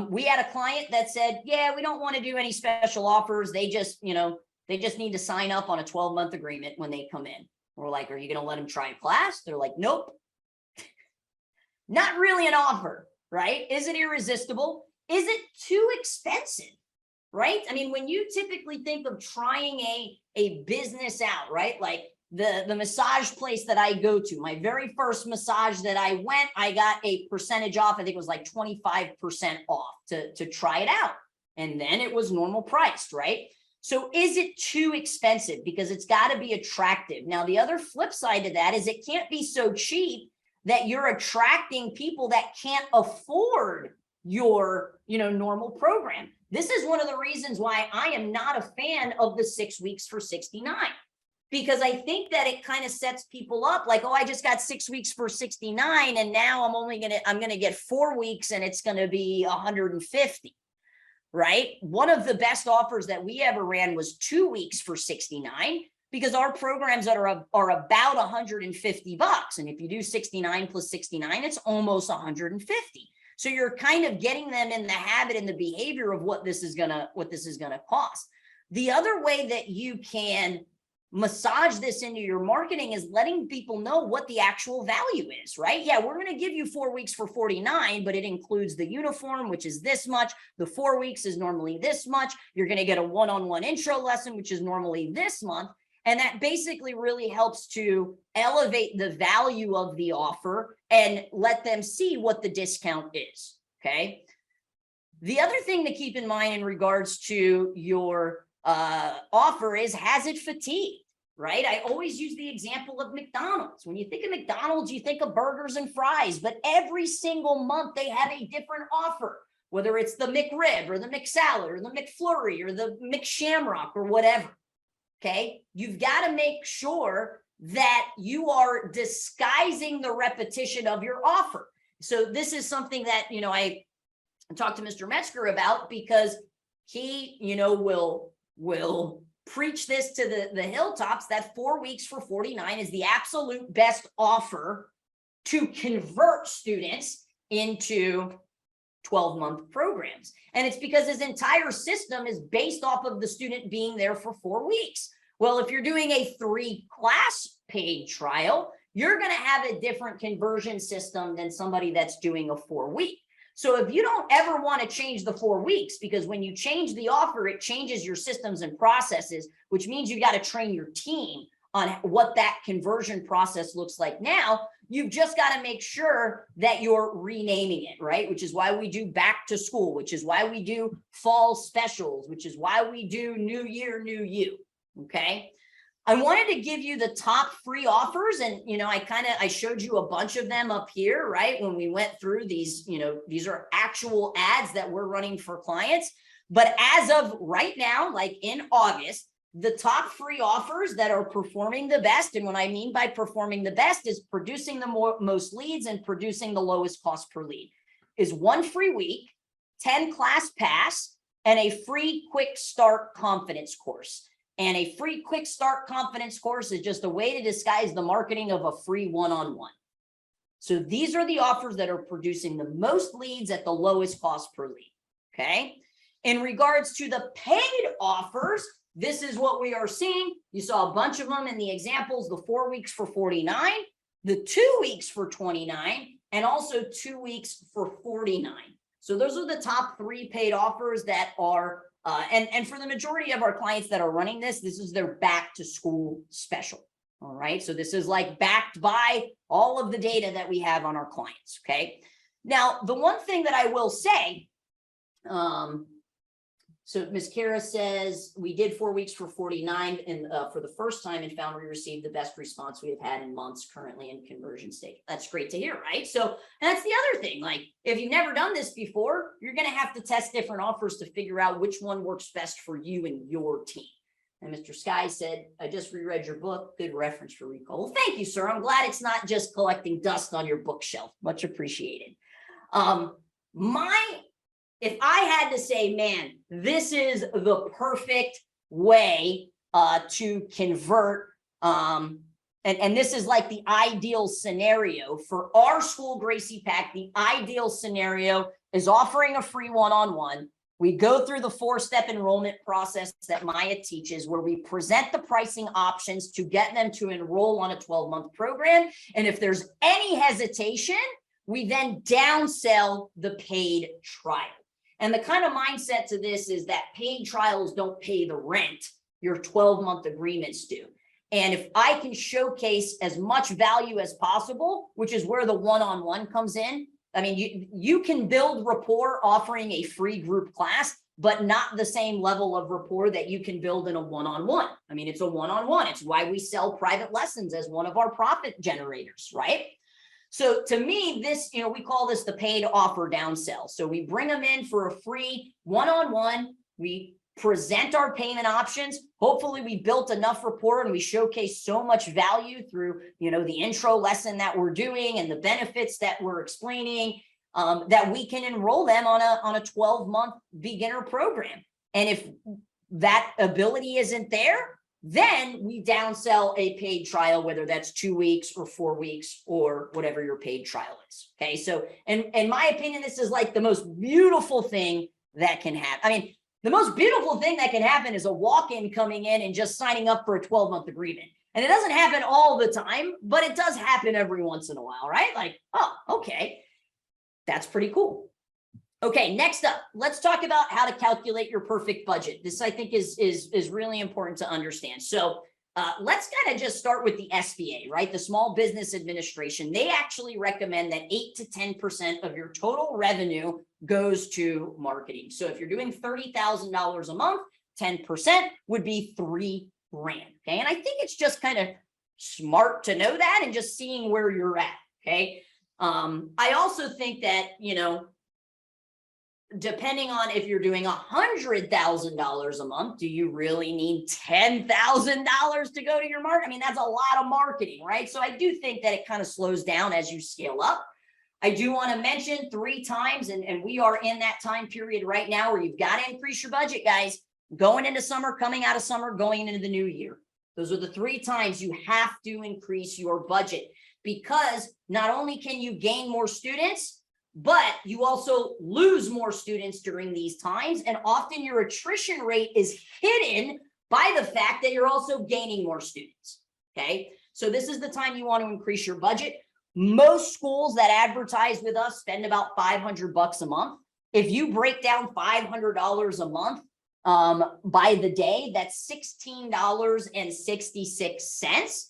We had a client that said, yeah, we don't want to do any special offers. They just need to sign up on a 12-month agreement when they come in. We're like, are you going to let them try a class? They're like, nope. Not really an offer, right? Is it irresistible? Is it too expensive? Right? I mean, when you typically think of trying a business out, right? Like the massage place that I go to, my very first massage that I went, I got a percentage off. I think it was like 25% off to try it out. And then it was normal priced, right? So is it too expensive? Because it's got to be attractive. Now, the other flip side to that is it can't be so cheap that you're attracting people that can't afford your, normal program. This is one of the reasons why I am not a fan of the 6 weeks for $69, because I think that it kind of sets people up like, oh, I just got 6 weeks for $69 and now I'm going to get 4 weeks and it's going to be $150, right? One of the best offers that we ever ran was 2 weeks for $69, because our programs are about $150. And if you do 69 plus 69, it's almost 150. So you're kind of getting them in the habit and the behavior of what this is gonna cost. The other way that you can massage this into your marketing is letting people know what the actual value is, right? Yeah, we're going to give you 4 weeks for $49, but it includes the uniform, which is this much. The 4 weeks is normally this much. You're going to get a one-on-one intro lesson, which is normally this month. And that basically really helps to elevate the value of the offer and let them see what the discount is, okay? The other thing to keep in mind in regards to your offer is, has it fatigued, right? I always use the example of McDonald's. When you think of McDonald's, you think of burgers and fries, but every single month they have a different offer. whether it's the McRib or the McSalad or the McFlurry or the McShamrock or whatever. Okay, you've got to make sure that you are disguising the repetition of your offer. So this is something that, you know, I talked to Mr. Metzger about, because he, you know, will preach this to the hilltops that 4 weeks for $49 is the absolute best offer to convert students into 12-month programs. And it's because his entire system is based off of the student being there for 4 weeks. Well, if you're doing a 3-class paid trial, you're going to have a different conversion system than somebody that's doing a 4-week. So if you don't ever want to change the 4 weeks, because when you change the offer, it changes your systems and processes, which means you got to train your team on what that conversion process looks like now. You've just got to make sure that you're renaming it, right? Which is why we do back to school, which is why we do fall specials, which is why we do new year, new you. Okay. I wanted to give you the top free offers. And, you know, I showed you a bunch of them up here, right? When we went through these, you know, these are actual ads that we're running for clients. But as of right now, like in August, the top free offers that are performing the best, and what I mean by performing the best is producing the most leads and producing the lowest cost per lead, is 1 free week, 10 class pass, and a free quick start confidence course. And a free quick start confidence course is just a way to disguise the marketing of a free one-on-one. So these are the offers that are producing the most leads at the lowest cost per lead. Okay. In regards to the paid offers, this is what we are seeing. You saw a bunch of them in the examples, the 4 weeks for $49, the 2 weeks for $29, and also 2 weeks for $49. So those are the top 3 paid offers that are, and for the majority of our clients that are running this, this is their back to school special. All right. So this is like backed by all of the data that we have on our clients. Okay. Now, the one thing that I will say, so Ms. Kara says, we did 4 weeks for $49 and for the first time, and found we received the best response we have had in months currently in conversion state. That's great to hear, right? So, and that's the other thing, like if you've never done this before, you're going to have to test different offers to figure out which one works best for you and your team. And Mr. Sky said, I just reread your book. Good reference for recall. Well, thank you, sir. I'm glad it's not just collecting dust on your bookshelf. Much appreciated. If I had to say, man, this is the perfect way to convert, and this is like the ideal scenario for our school, Gracie Pack. The ideal scenario is offering a free one-on-one. We go through the 4-step enrollment process that Maya teaches, where we present the pricing options to get them to enroll on a 12-month program. And if there's any hesitation, we then downsell the paid trial. And the kind of mindset to this is that paid trials don't pay the rent, your 12-month agreements do. And if I can showcase as much value as possible, which is where the one-on-one comes in. I mean, you can build rapport offering a free group class, but not the same level of rapport that you can build in a one-on-one. I mean, it's a one-on-one. It's why we sell private lessons as one of our profit generators, right? So to me, this, you know, we call this the paid offer downsell. So we bring them in for a free one-on-one. We present our payment options. Hopefully we built enough rapport and we showcase so much value through, you know, the intro lesson that we're doing and the benefits that we're explaining, that we can enroll them on a 12-month beginner program. And if that ability isn't there, then we downsell a paid trial, whether that's 2 weeks or 4 weeks or whatever your paid trial is. Okay. So, and in my opinion, this is like the most beautiful thing that can happen. I mean, the most beautiful thing that can happen is a walk-in coming in and just signing up for a 12-month agreement. And it doesn't happen all the time, but it does happen every once in a while, right? Like, oh, okay. That's pretty cool. Okay, next up, let's talk about how to calculate your perfect budget. This, I think, is really important to understand. So let's kind of just start with the SBA, right? The Small Business Administration. They actually recommend that 8 to 10% of your total revenue goes to marketing. So if you're doing $30,000 a month, 10% would be $3,000. Okay, and I think it's just kind of smart to know that and just seeing where you're at. Okay, I also think that, you know, depending on if you're doing $100,000 a month, do you really need $10,000 to go to your market? I mean, that's a lot of marketing, right? So I do think that it kind of slows down as you scale up. I do want to mention 3 times, and we are in that time period right now where you've got to increase your budget, guys, going into summer, coming out of summer, going into the new year. Those are the 3 times you have to increase your budget, because not only can you gain more students, but you also lose more students during these times. And often your attrition rate is hidden by the fact that you're also gaining more students. Okay. So this is the time you want to increase your budget. Most schools that advertise with us spend about $500 a month. If you break down $500 a month by the day, that's $16.66,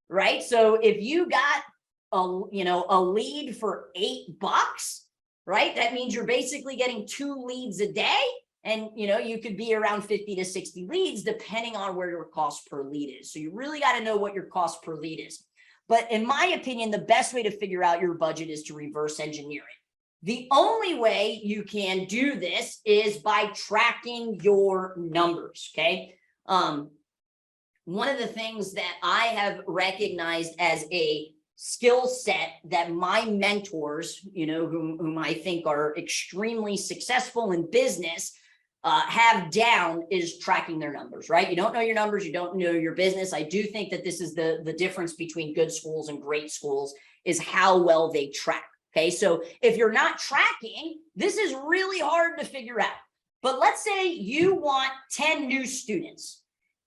right? So if you got a lead for $8, right? That means you're basically getting 2 leads a day, and you could be around 50 to 60 leads depending on where your cost per lead is. So you really got to know what your cost per lead is. But in my opinion, the best way to figure out your budget is to reverse engineer it. The only way you can do this is by tracking your numbers, okay? One of the things that I have recognized as a skill set that my mentors, whom I think are extremely successful in business, have down is tracking their numbers, right? You don't know your numbers, you don't know your business. I do think that this is the difference between good schools and great schools, is how well they track. Okay, so if you're not tracking, this is really hard to figure out. But let's say you want 10 new students.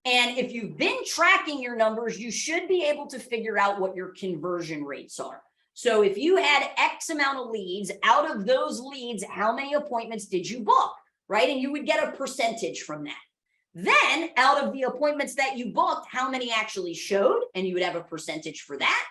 And if you've been tracking your numbers, you should be able to figure out what your conversion rates are. So if you had X amount of leads, out of those leads, how many appointments did you book, right? And you would get a percentage from that. Then out of the appointments that you booked, how many actually showed? And you would have a percentage for that.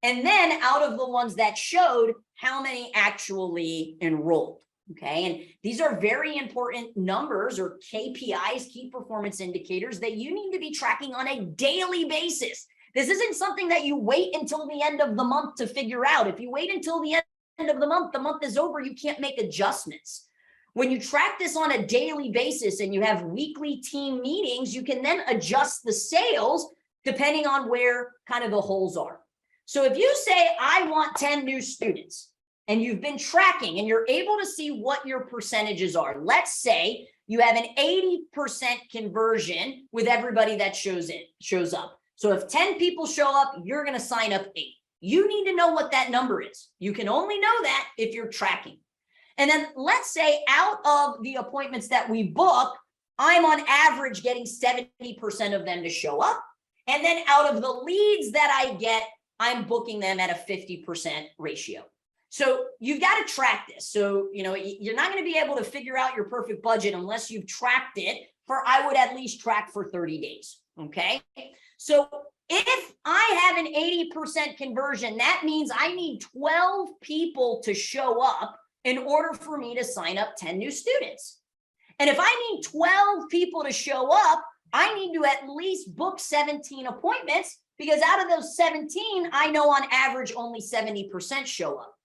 And then out of the ones that showed, how many actually enrolled? Okay, and these are very important numbers, or KPIs, key performance indicators, that you need to be tracking on a daily basis. This isn't something that you wait until the end of the month to figure out. If you wait until the end of the month is over, you can't make adjustments. When you track this on a daily basis and you have weekly team meetings, you can then adjust the sales depending on where kind of the holes are. So if you say, I want 10 new students, and you've been tracking and you're able to see what your percentages are. Let's say you have an 80% conversion with everybody that shows up. So if 10 people show up, you're going to sign up 8. You need to know what that number is. You can only know that if you're tracking. And then let's say out of the appointments that we book, I'm on average getting 70% of them to show up. And then out of the leads that I get, I'm booking them at a 50% ratio. So you've got to track this. So, you're not going to be able to figure out your perfect budget unless you've tracked it for, I would at least track for 30 days. Okay. So if I have an 80% conversion, that means I need 12 people to show up in order for me to sign up 10 new students. And if I need 12 people to show up, I need to at least book 17 appointments, because out of those 17, I know on average only 70% show up.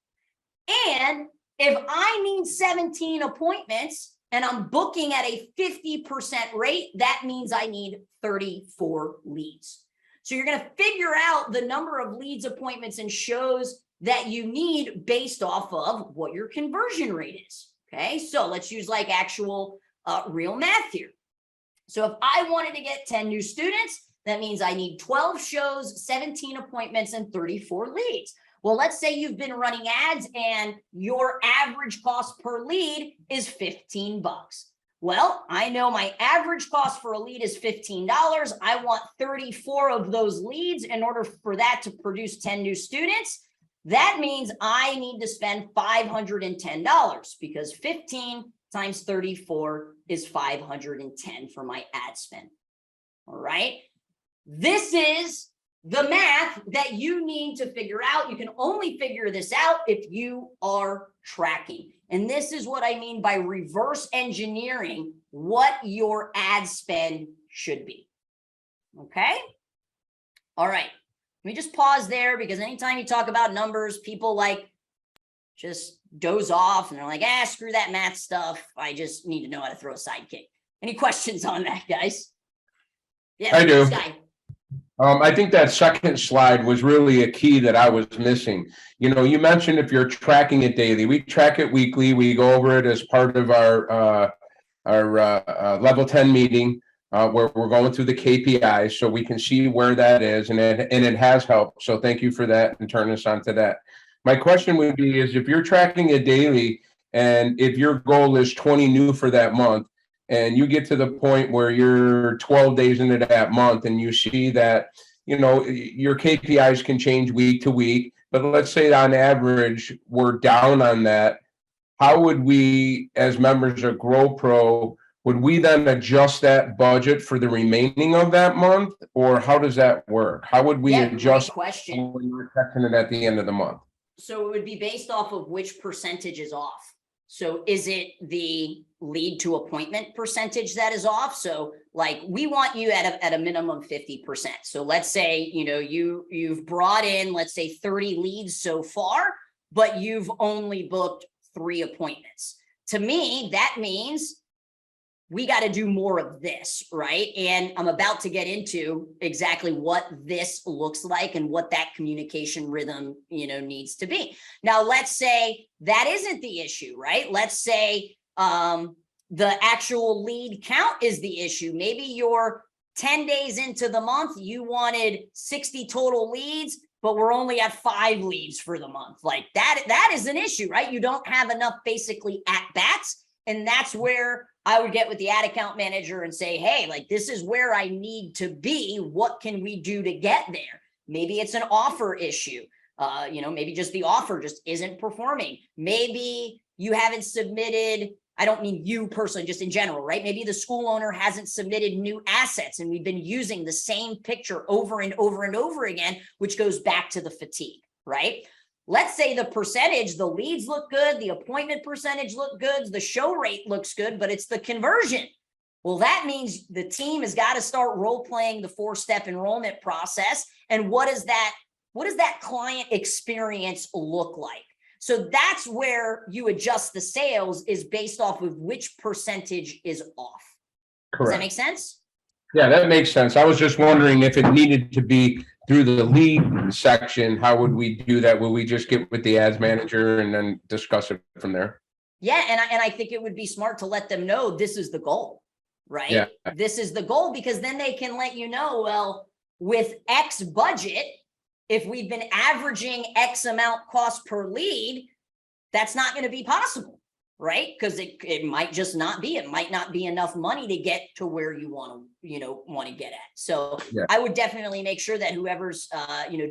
And if I need 17 appointments and I'm booking at a 50% rate, that means I need 34 leads. So you're going to figure out the number of leads, appointments, and shows that you need based off of what your conversion rate is. Okay, so let's use like actual real math here. So if I wanted to get 10 new students, that means I need 12 shows, 17 appointments, and 34 leads. Well, let's say you've been running ads and your average cost per lead is $15. Well, I know my average cost for a lead is $15. I want 34 of those leads in order for that to produce 10 new students. That means I need to spend $510, because 15 times 34 is 510 for my ad spend. All right. This is the math that you need to figure out. You can only figure this out if you are tracking. And this is what I mean by reverse engineering what your ad spend should be. Okay. All right. Let me just pause there, because anytime you talk about numbers, people like just doze off and they're like, screw that math stuff. I just need to know how to throw a sidekick. Any questions on that, guys? Yeah, I do. this guy. I think that second slide was really a key that I was missing. You know, you mentioned if you're tracking it daily, we track it weekly. We go over it as part of our level 10 meeting where we're going through the KPIs so we can see where that is, and it has helped. So thank you for that and turn us on to that. My question would be is if you're tracking it daily and if your goal is 20 new for that month, and you get to the point where you're 12 days into that month and you see that, you know, your KPIs can change week to week, but let's say on average, we're down on that. How would we, as members of GrowPro, would we then adjust that budget for the remaining of that month? Or how does that work? How would we adjust question when we're checking it at the end of the month? So it would be based off of which percentage is off. So is it the lead to appointment percentage that is off? So like we want you at a minimum 50%. So let's say, you know, you've brought in, let's say 30 leads so far, but you've only booked 3 appointments. To me, that means we got to do more of this, right? And I'm about to get into exactly what this looks like and what that communication rhythm, you know, needs to be. Now, let's say that isn't the issue, right? Let's say the actual lead count is the issue. Maybe you're 10 days into the month, you wanted 60 total leads, but we're only at 5 leads for the month. Like that is an issue, right? You don't have enough basically at bats. And that's where I would get with the ad account manager and say, hey, like, this is where I need to be. What can we do to get there? Maybe it's an offer issue. You know, maybe just the offer just isn't performing. Maybe you haven't submitted, I don't mean you personally, just in general, right? Maybe the school owner hasn't submitted new assets and we've been using the same picture over and over and over again, which goes back to the fatigue, right? Let's say the percentage, the leads look good, the appointment percentage look good, the show rate looks good, but it's the conversion. Well, that means the team has got to start role playing the 4-step enrollment process. And what does that client experience look like? So that's where you adjust the sales, is based off of which percentage is off. Correct. Does that make sense? Yeah, that makes sense. I was just wondering if it needed to be through the lead section. How would we do that? Will we just get with the ads manager and then discuss it from there? Yeah, and I think it would be smart to let them know this is the goal, right? Yeah. This is the goal, because then they can let you know, well, with X budget, if we've been averaging X amount cost per lead, that's not going to be possible, right? Because it might just not be. It might not be enough money to get to where you want to get at. So yeah. I would definitely make sure that whoever's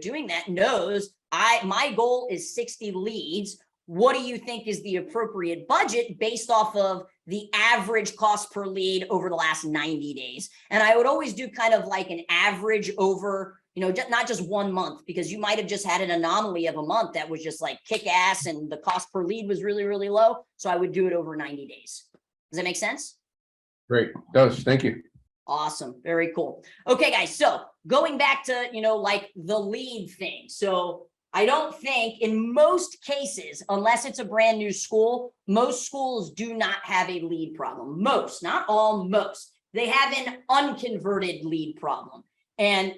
doing that knows my goal is 60 leads. What do you think is the appropriate budget based off of the average cost per lead over the last 90 days? And I would always do kind of like an average over, not just 1 month, because you might have just had an anomaly of a month that was just like kick ass and the cost per lead was really, really low. So I would do it over 90 days. Does that make sense? Great. It does. Thank you. Awesome. Very cool. Okay, guys. So going back to, like the lead thing. So I don't think in most cases, unless it's a brand new school, most schools do not have a lead problem. Most, not all, most. They have an unconverted lead problem. And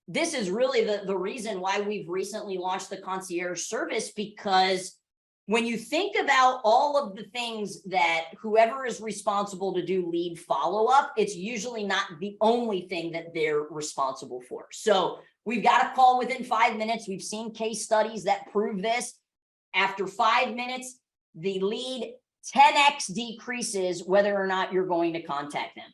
this is really the reason why we've recently launched the concierge service, because when you think about all of the things that whoever is responsible to do lead follow-up, it's usually not the only thing that they're responsible for. So we've got a call within 5 minutes. We've seen case studies that prove this. After 5 minutes, the lead 10x decreases whether or not you're going to contact them.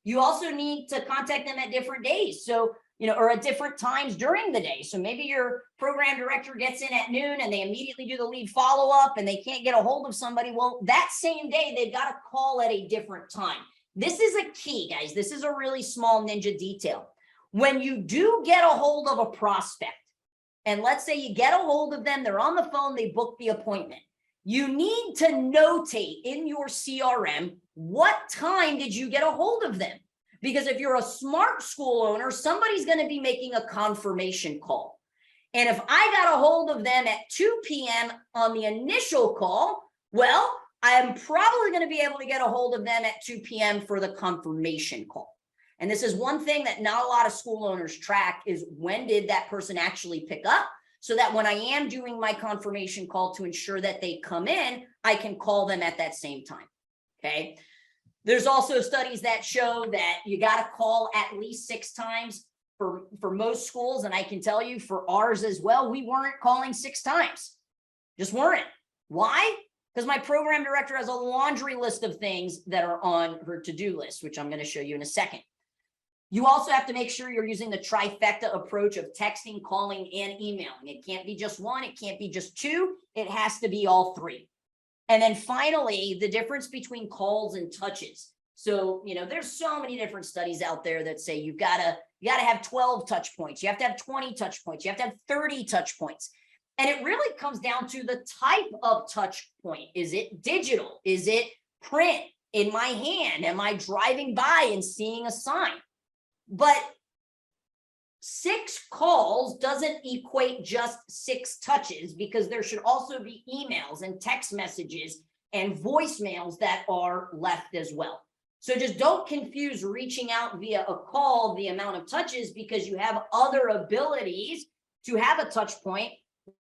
You also need to contact them at different days. So, or at different times during the day. So maybe your program director gets in at noon and they immediately do the lead follow-up and they can't get a hold of somebody. Well, that same day, they've got to call at a different time. This is a key, guys. This is a really small ninja detail. When you do get a hold of a prospect, and let's say you get a hold of them, they're on the phone, they book the appointment. You need to notate in your CRM, what time did you get a hold of them? Because if you're a smart school owner, somebody's going to be making a confirmation call. And if I got a hold of them at 2 p.m. on the initial call, well, I'm probably going to be able to get a hold of them at 2 p.m. for the confirmation call. And this is one thing that not a lot of school owners track, is when did that person actually pick up, so that when I am doing my confirmation call to ensure that they come in, I can call them at that same time. Okay. There's also studies that show that you got to call at least 6 times for most schools. And I can tell you for ours as well, we weren't calling 6 times. Just weren't. Why? Because my program director has a laundry list of things that are on her to-do list, which I'm going to show you in a second. You also have to make sure you're using the trifecta approach of texting, calling, and emailing. It can't be just one. It can't be just 2. It has to be all 3. And then finally, the difference between calls and touches. So, there's so many different studies out there that say you gotta have 12 touch points. You have to have 20 touch points. You have to have 30 touch points. And it really comes down to the type of touch point. Is it digital? Is it print in my hand? Am I driving by and seeing a sign? But 6 calls doesn't equate just 6 touches, because there should also be emails and text messages and voicemails that are left as well. So just don't confuse reaching out via a call, the amount of touches, because you have other abilities to have a touch point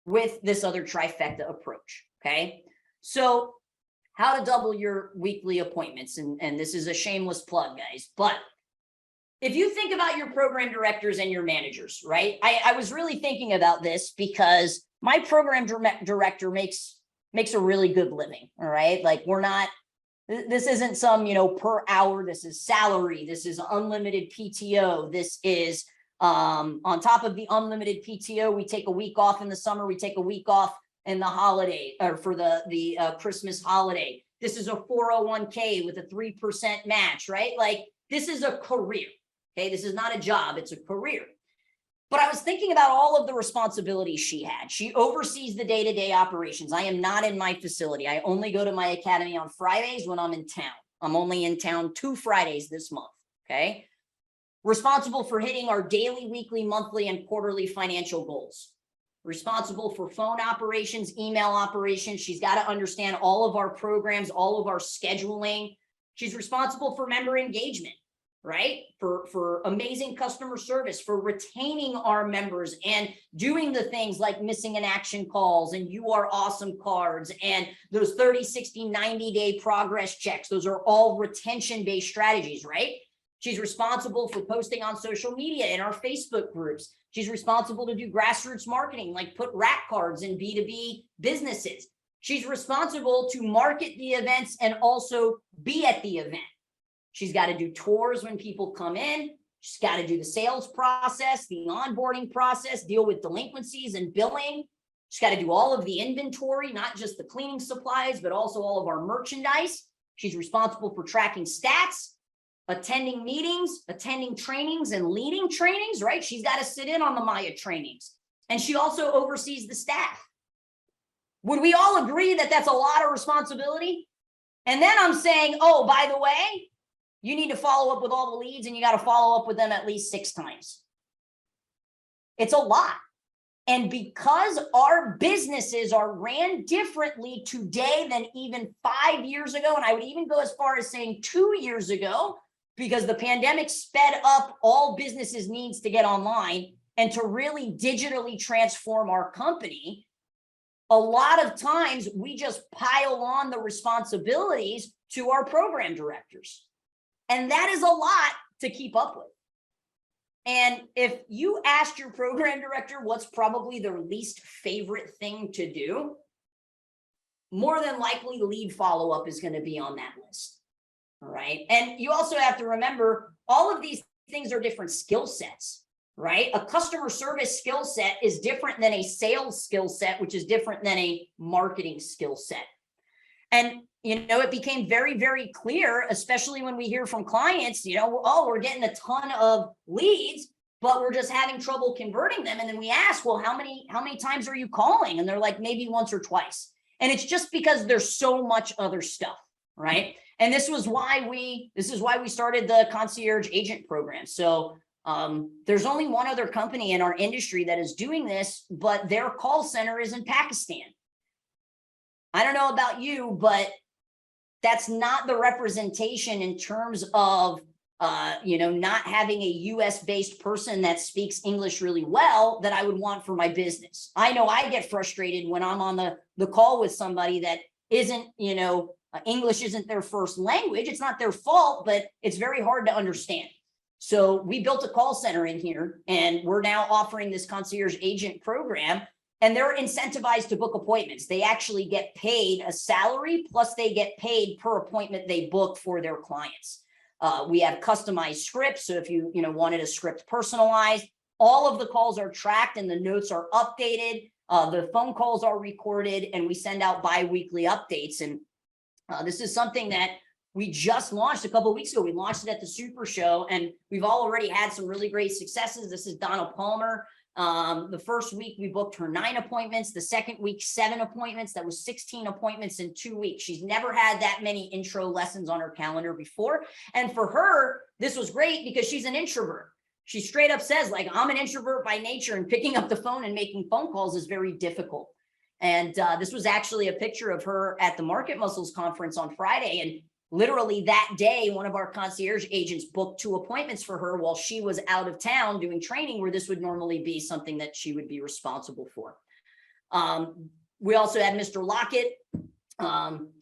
with this other trifecta approach. Okay. So how to double your weekly appointments. And this is a shameless plug, guys, but if you think about your program directors and your managers, right? I was really thinking about this because my program director makes a really good living. All right. Like, this isn't some, per hour. This is salary. This is unlimited PTO. This is on top of the unlimited PTO. We take a week off in the summer. We take a week off in the holiday, or for the Christmas holiday. This is a 401k with a 3% match, right? Like, this is a career. Okay, this is not a job, it's a career. But I was thinking about all of the responsibilities she had. She oversees the day-to-day operations. I am not in my facility. I only go to my academy on Fridays when I'm in town. I'm only in town 2 Fridays this month, okay? Responsible for hitting our daily, weekly, monthly, and quarterly financial goals. Responsible for phone operations, email operations. She's got to understand all of our programs, all of our scheduling. She's responsible for member engagement, right? For amazing customer service, for retaining our members and doing the things like missing in action calls and you are awesome cards and those 30, 60, 90-day progress checks. Those are all retention-based strategies, right? She's responsible for posting on social media in our Facebook groups. She's responsible to do grassroots marketing, like put rack cards in B2B businesses. She's responsible to market the events and also be at the event. She's got to do tours when people come in. She's got to do the sales process, the onboarding process, deal with delinquencies and billing. She's got to do all of the inventory, not just the cleaning supplies, but also all of our merchandise. She's responsible for tracking stats, attending meetings, attending trainings, and leading trainings, right? She's got to sit in on the Maya trainings. And she also oversees the staff. Would we all agree that that's a lot of responsibility? And then I'm saying, oh, by the way, you need to follow up with all the leads and you got to follow up with them at least 6 times. It's a lot. And because our businesses are ran differently today than even 5 years ago, and I would even go as far as saying 2 years ago, because the pandemic sped up all businesses' needs to get online and to really digitally transform our company, a lot of times we just pile on the responsibilities to our program directors. And that is a lot to keep up with. And if you asked your program director what's probably their least favorite thing to do, more than likely lead follow-up is going to be on that list. All right. And you also have to remember, all of these things are different skill sets, right? A customer service skill set is different than a sales skill set, which is different than a marketing skill set. And it became very, very clear, especially when we hear from clients, oh, we're getting a ton of leads, but we're just having trouble converting them. And then we ask, well, how many times are you calling? And they're like, maybe once or twice. And it's just because there's so much other stuff, right? And this is why we started the Concierge Agent program. So There's only one other company in our industry that is doing this, but their call center is in Pakistan. I don't know about you, but that's not the representation in terms of, not having a US based person that speaks English really well that I would want for my business. I know I get frustrated when I'm on the call with somebody that isn't, English isn't their first language. It's not their fault, but it's very hard to understand. So we built a call center in here, and we're now offering this concierge agent program, and they're incentivized to book appointments. They actually get paid a salary, plus they get paid per appointment they book for their clients. We have customized scripts. So if you wanted a script personalized, all of the calls are tracked and the notes are updated. The phone calls are recorded, and we send out bi-weekly updates. And this is something that we just launched a couple of weeks ago. We launched it at the Super Show, and we've already had some really great successes. This is Donna Palmer. The first week we booked her 9 appointments. The second week, 7 appointments. That was 16 appointments in 2 weeks. She's never had that many intro lessons on her calendar before. And for her, this was great because she's an introvert. She straight up says, like, I'm an introvert by nature, and picking up the phone and making phone calls is very difficult. And this was actually a picture of her at the Market Muscles conference on Friday. And literally that day, one of our concierge agents booked 2 appointments for her while she was out of town doing training, where this would normally be something that she would be responsible for. We also had Mr. Lockett.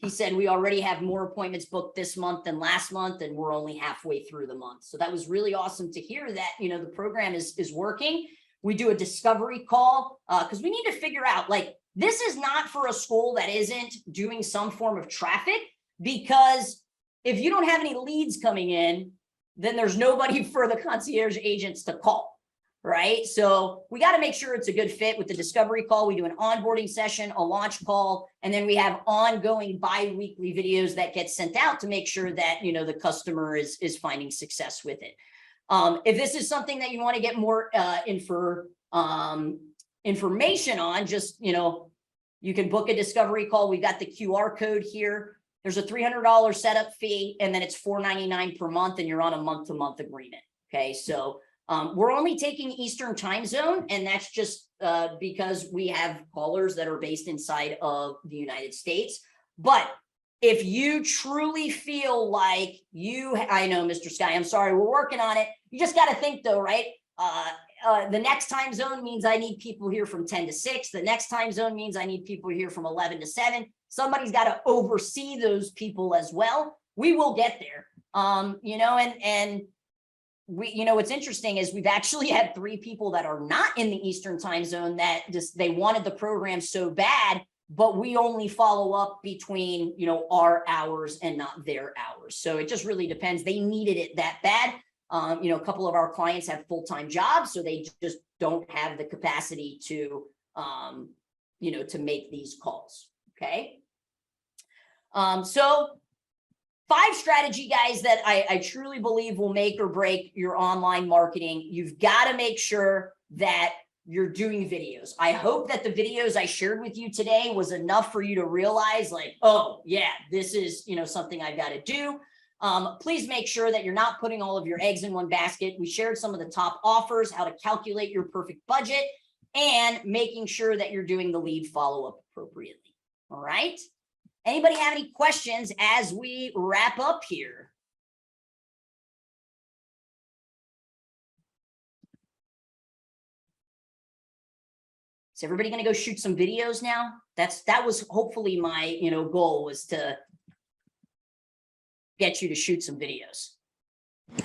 He said, we already have more appointments booked this month than last month, and we're only halfway through the month. So that was really awesome to hear that, the program is working. We do a discovery call because we need to figure out, like, this is not for a school that isn't doing some form of traffic, because if you don't have any leads coming in, then there's nobody for the concierge agents to call, right? So we got to make sure it's a good fit with the discovery call. We do an onboarding session, a launch call, and then we have ongoing bi-weekly videos that get sent out to make sure that, the customer is finding success with it. If this is something that you want to get more information on, just, you can book a discovery call. We've got the QR code here. There's a $300 setup fee, and then it's $4.99 per month, and you're on a month-to-month agreement. Okay, so we're only taking Eastern time zone, and that's just because we have callers that are based inside of the United States. But if you truly feel like I know, Mr. Sky, I'm sorry, we're working on it. You just got to think though, right? The next time zone means I need people here from 10 to 6. The next time zone means I need people here from 11 to 7. Somebody's got to oversee those people as well. We will get there. And we, what's interesting is we've actually had 3 people that are not in the Eastern time zone that just, they wanted the program so bad, but we only follow up between, our hours and not their hours. So it just really depends. They needed it that bad. A couple of our clients have full-time jobs, so they just don't have the capacity to, to make these calls. Okay. So 5 strategy, guys, that I truly believe will make or break your online marketing. You've got to make sure that you're doing videos. I hope that the videos I shared with you today was enough for you to realize, like, oh yeah, this is, something I've got to do. Please make sure that you're not putting all of your eggs in one basket. We shared some of the top offers, how to calculate your perfect budget, and making sure that you're doing the lead follow-up appropriately. All right. Anybody have any questions as we wrap up here? Is everybody going to go shoot some videos now? That was hopefully my, goal, was to get you to shoot some videos.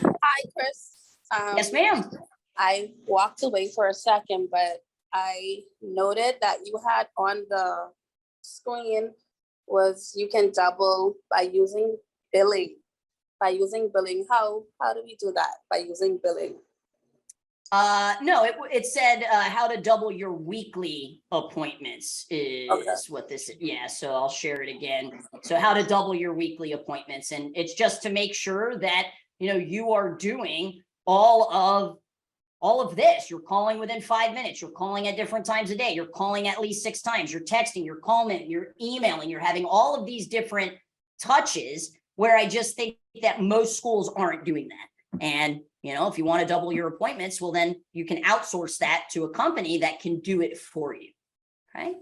Hi, Chris. Yes, ma'am. I walked away for a second, but I noted that you had on the screen was you can double by using billing. How do we do that by using billing? No, it said how to double your weekly appointments is what this is. Yeah, so I'll share it again. So how to double your weekly appointments. And it's just to make sure that, you are doing all of this. You're calling within 5 minutes. You're calling at different times a day. You're calling at least 6 times. You're texting, you're calling, you're emailing, you're having all of these different touches, where I just think that most schools aren't doing that. And You know, if you want to double your appointments, well, then you can outsource that to a company that can do it for you. Okay.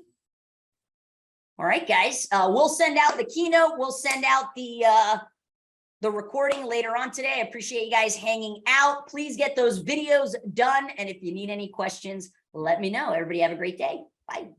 All right, guys, we'll send out the keynote. We'll send out the recording later on today. I appreciate you guys hanging out. Please get those videos done. And if you need any questions, let me know. Everybody have a great day. Bye.